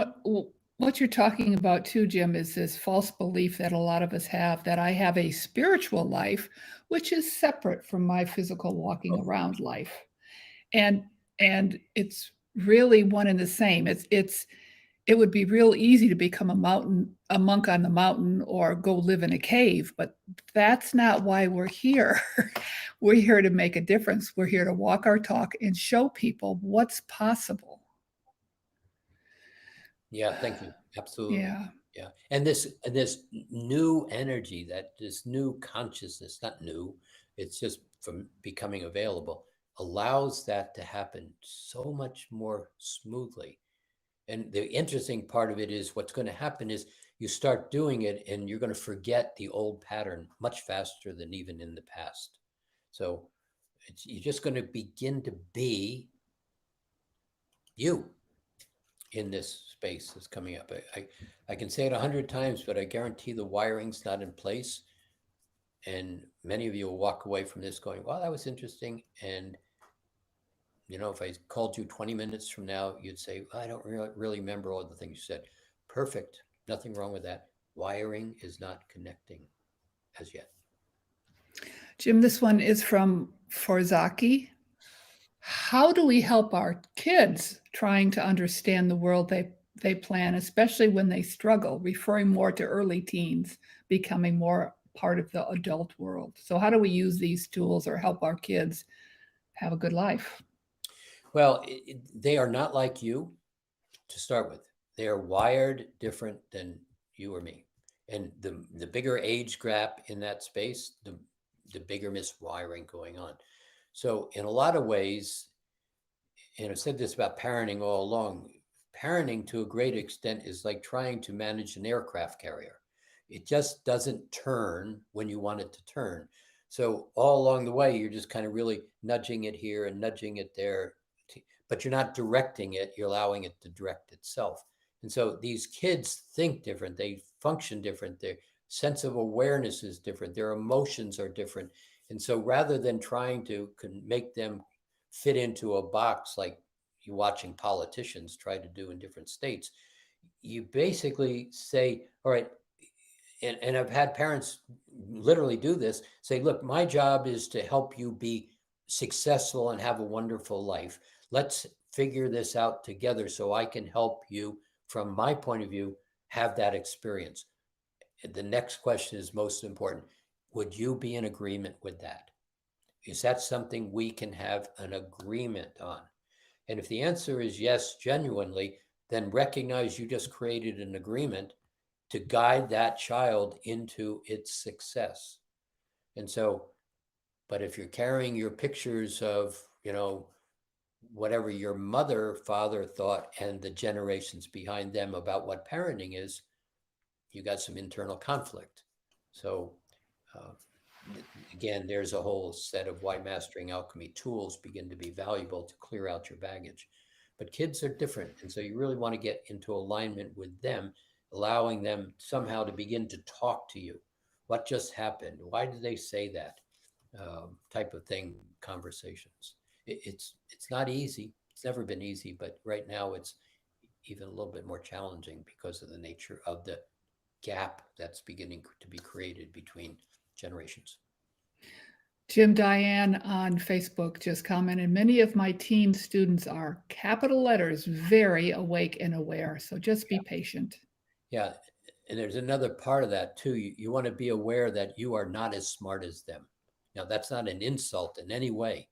what you're talking about too, Jim, is this false belief that a lot of us have that I have a spiritual life, which is separate from my physical walking Oh, around life. And it's really one and the same. It would be real easy to become a monk on the mountain or go live in a cave, but that's not why we're here. We're here to make a difference. We're here to walk our talk and show people what's possible. yeah, thank you. Absolutely. Yeah. Yeah. And this new energy, that this new consciousness, not new, it's just from becoming available, allows that to happen so much more smoothly. And the interesting part of it is what's going to happen is you start doing it and you're going to forget the old pattern much faster than even in the past. So you're just going to begin to be you in this space that's coming up. I can say it 100 times, but I guarantee the wiring's not in place. And many of you will walk away from this going, well, that was interesting. And, if I called you 20 minutes from now, you'd say, well, I don't really remember all the things you said. Perfect. Nothing wrong with that. Wiring is not connecting as yet. Jim, this one is from Forzaki. How do we help our kids trying to understand the world they plan, especially when they struggle, referring more to early teens becoming more part of the adult world? So, how do we use these tools or help our kids have a good life? Well, they are not like you to start with. They are wired different than you or me. And the bigger age gap in that space, the bigger miswiring going on. So in a lot of ways, and I've said this about parenting all along, parenting to a great extent is like trying to manage an aircraft carrier. It just doesn't turn when you want it to turn. So all along the way, you're just kind of really nudging it here and nudging it there, but you're not directing it. You're allowing it to direct itself. And so these kids think different. They function different. Their sense of awareness is different. Their emotions are different. And so rather than trying to make them fit into a box like you watching politicians try to do in different states, you basically say, all right, and I've had parents literally do this, say, look, my job is to help you be successful and have a wonderful life. Let's figure this out together so I can help you, from my point of view, have that experience. The next question is most important. Would you be in agreement with that? Is that something we can have an agreement on? And if the answer is yes, genuinely, then recognize you just created an agreement to guide that child into its success. And so, but if you're carrying your pictures of, whatever your mother, father thought and the generations behind them about what parenting is, you got some internal conflict. So, uh, again, there's a whole set of why Mastering Alchemy tools begin to be valuable to clear out your baggage. But kids are different. And so you really want to get into alignment with them, allowing them somehow to begin to talk to you. What just happened? Why did they say that? Type of thing, conversations. It's not easy. It's never been easy, but right now it's even a little bit more challenging because of the nature of the gap that's beginning to be created between generations. Jim Diane on Facebook just commented, many of my teen students are capital letters, very awake and aware. So just be patient. Yeah. And there's another part of that too. You want to be aware that you are not as smart as them. Now, that's not an insult in any way.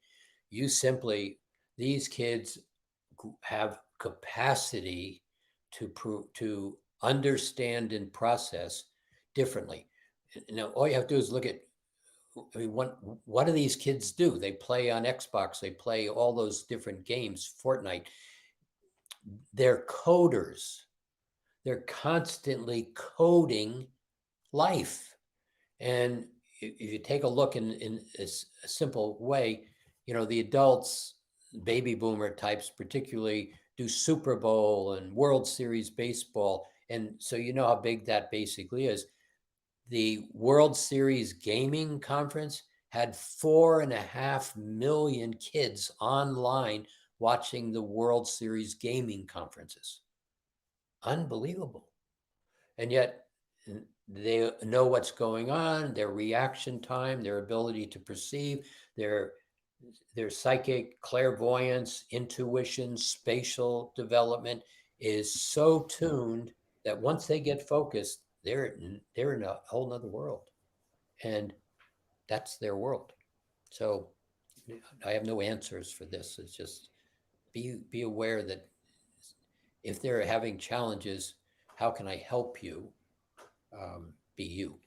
You simply, these kids have capacity to understand and process differently. Now, all you have to do is look at, I mean, what do these kids do? They play on Xbox, they play all those different games, Fortnite. They're coders. They're constantly coding life. And if you take a look in a simple way, the adults, baby boomer types particularly, do Super Bowl and World Series baseball. And so you know how big that basically is. The World Series gaming conference had 4.5 million kids online watching the World Series gaming conferences. Unbelievable. And yet they know what's going on, their reaction time, their ability to perceive, their psychic clairvoyance, intuition, spatial development is so tuned that once they get focused, they're in a whole nother world. And that's their world. So I have no answers for this. It's just be aware that if they're having challenges, how can I help you be you?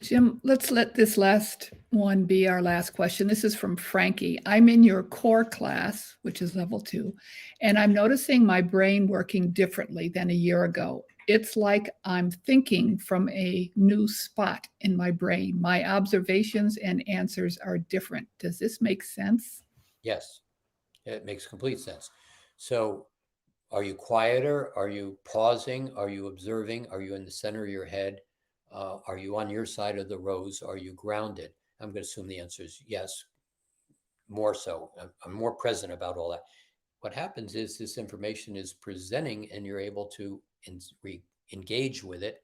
Jim, let's let this last one be our last question. This is from Frankie. I'm in your core class, which is level 2, and I'm noticing my brain working differently than a year ago. It's like I'm thinking from a new spot in my brain. My observations and answers are different. Does this make sense? Yes, it makes complete sense. So, are you quieter? Are you pausing? Are you observing? Are you in the center of your head? Are you on your side of the rose? Are you grounded? I'm going to assume the answer is yes, more so. I'm more present about all that. What happens is this information is presenting and you're able to engage with it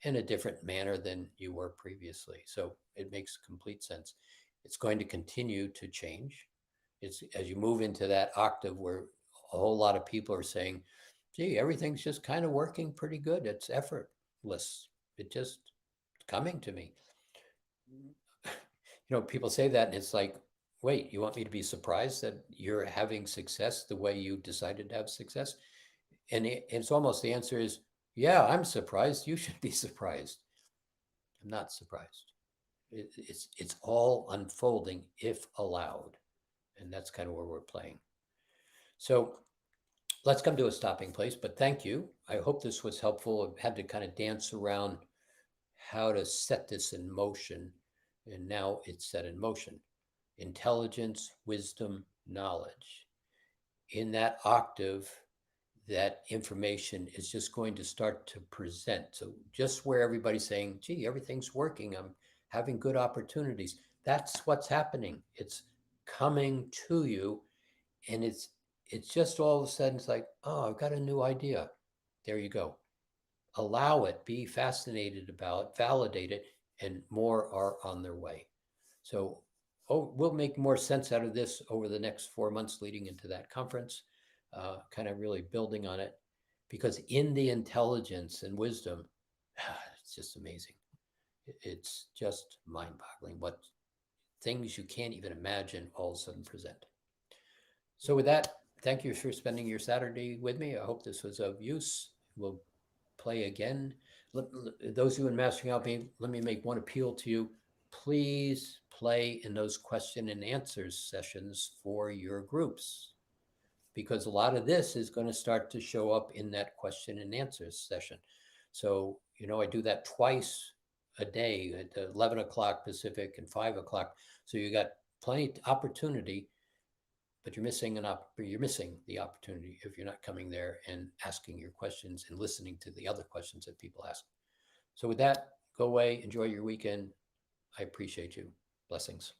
in a different manner than you were previously. So it makes complete sense. It's going to continue to change. It's as you move into that octave where a whole lot of people are saying, gee, everything's just kind of working pretty good. It's effortless. It just coming to me. People say that and it's like, wait, you want me to be surprised that you're having success the way you decided to have success? And it's almost the answer is, yeah, I'm surprised. You should be surprised. I'm not surprised. It's all unfolding if allowed. And that's kind of where we're playing. So let's come to a stopping place, but thank you. I hope this was helpful. I've had to kind of dance around how to set this in motion, and now it's set in motion. Intelligence, wisdom, knowledge. In that octave, that information is just going to start to present. So just where everybody's saying, gee, everything's working, I'm having good opportunities, that's what's happening. It's coming to you, and it's just all of a sudden, it's like, oh, I've got a new idea. There you go. Allow it, be fascinated about, validate it, and more are on their way. So, we'll make more sense out of this over the next 4 months leading into that conference, kind of really building on it, because in the intelligence and wisdom, it's just amazing. It's just mind boggling what things you can't even imagine all of a sudden present. So with that, thank you for spending your Saturday with me. I hope this was of use. We'll play again. Those of you in Mastering Alchemy, let me make one appeal to you. Please play in those question and answers sessions for your groups, because a lot of this is going to start to show up in that question and answers session. So, I do that twice a day at 11 o'clock Pacific and 5 o'clock. So you got plenty of opportunity, but you're missing the opportunity if you're not coming there and asking your questions and listening to the other questions that people ask. So with that, go away, enjoy your weekend. I appreciate you. Blessings.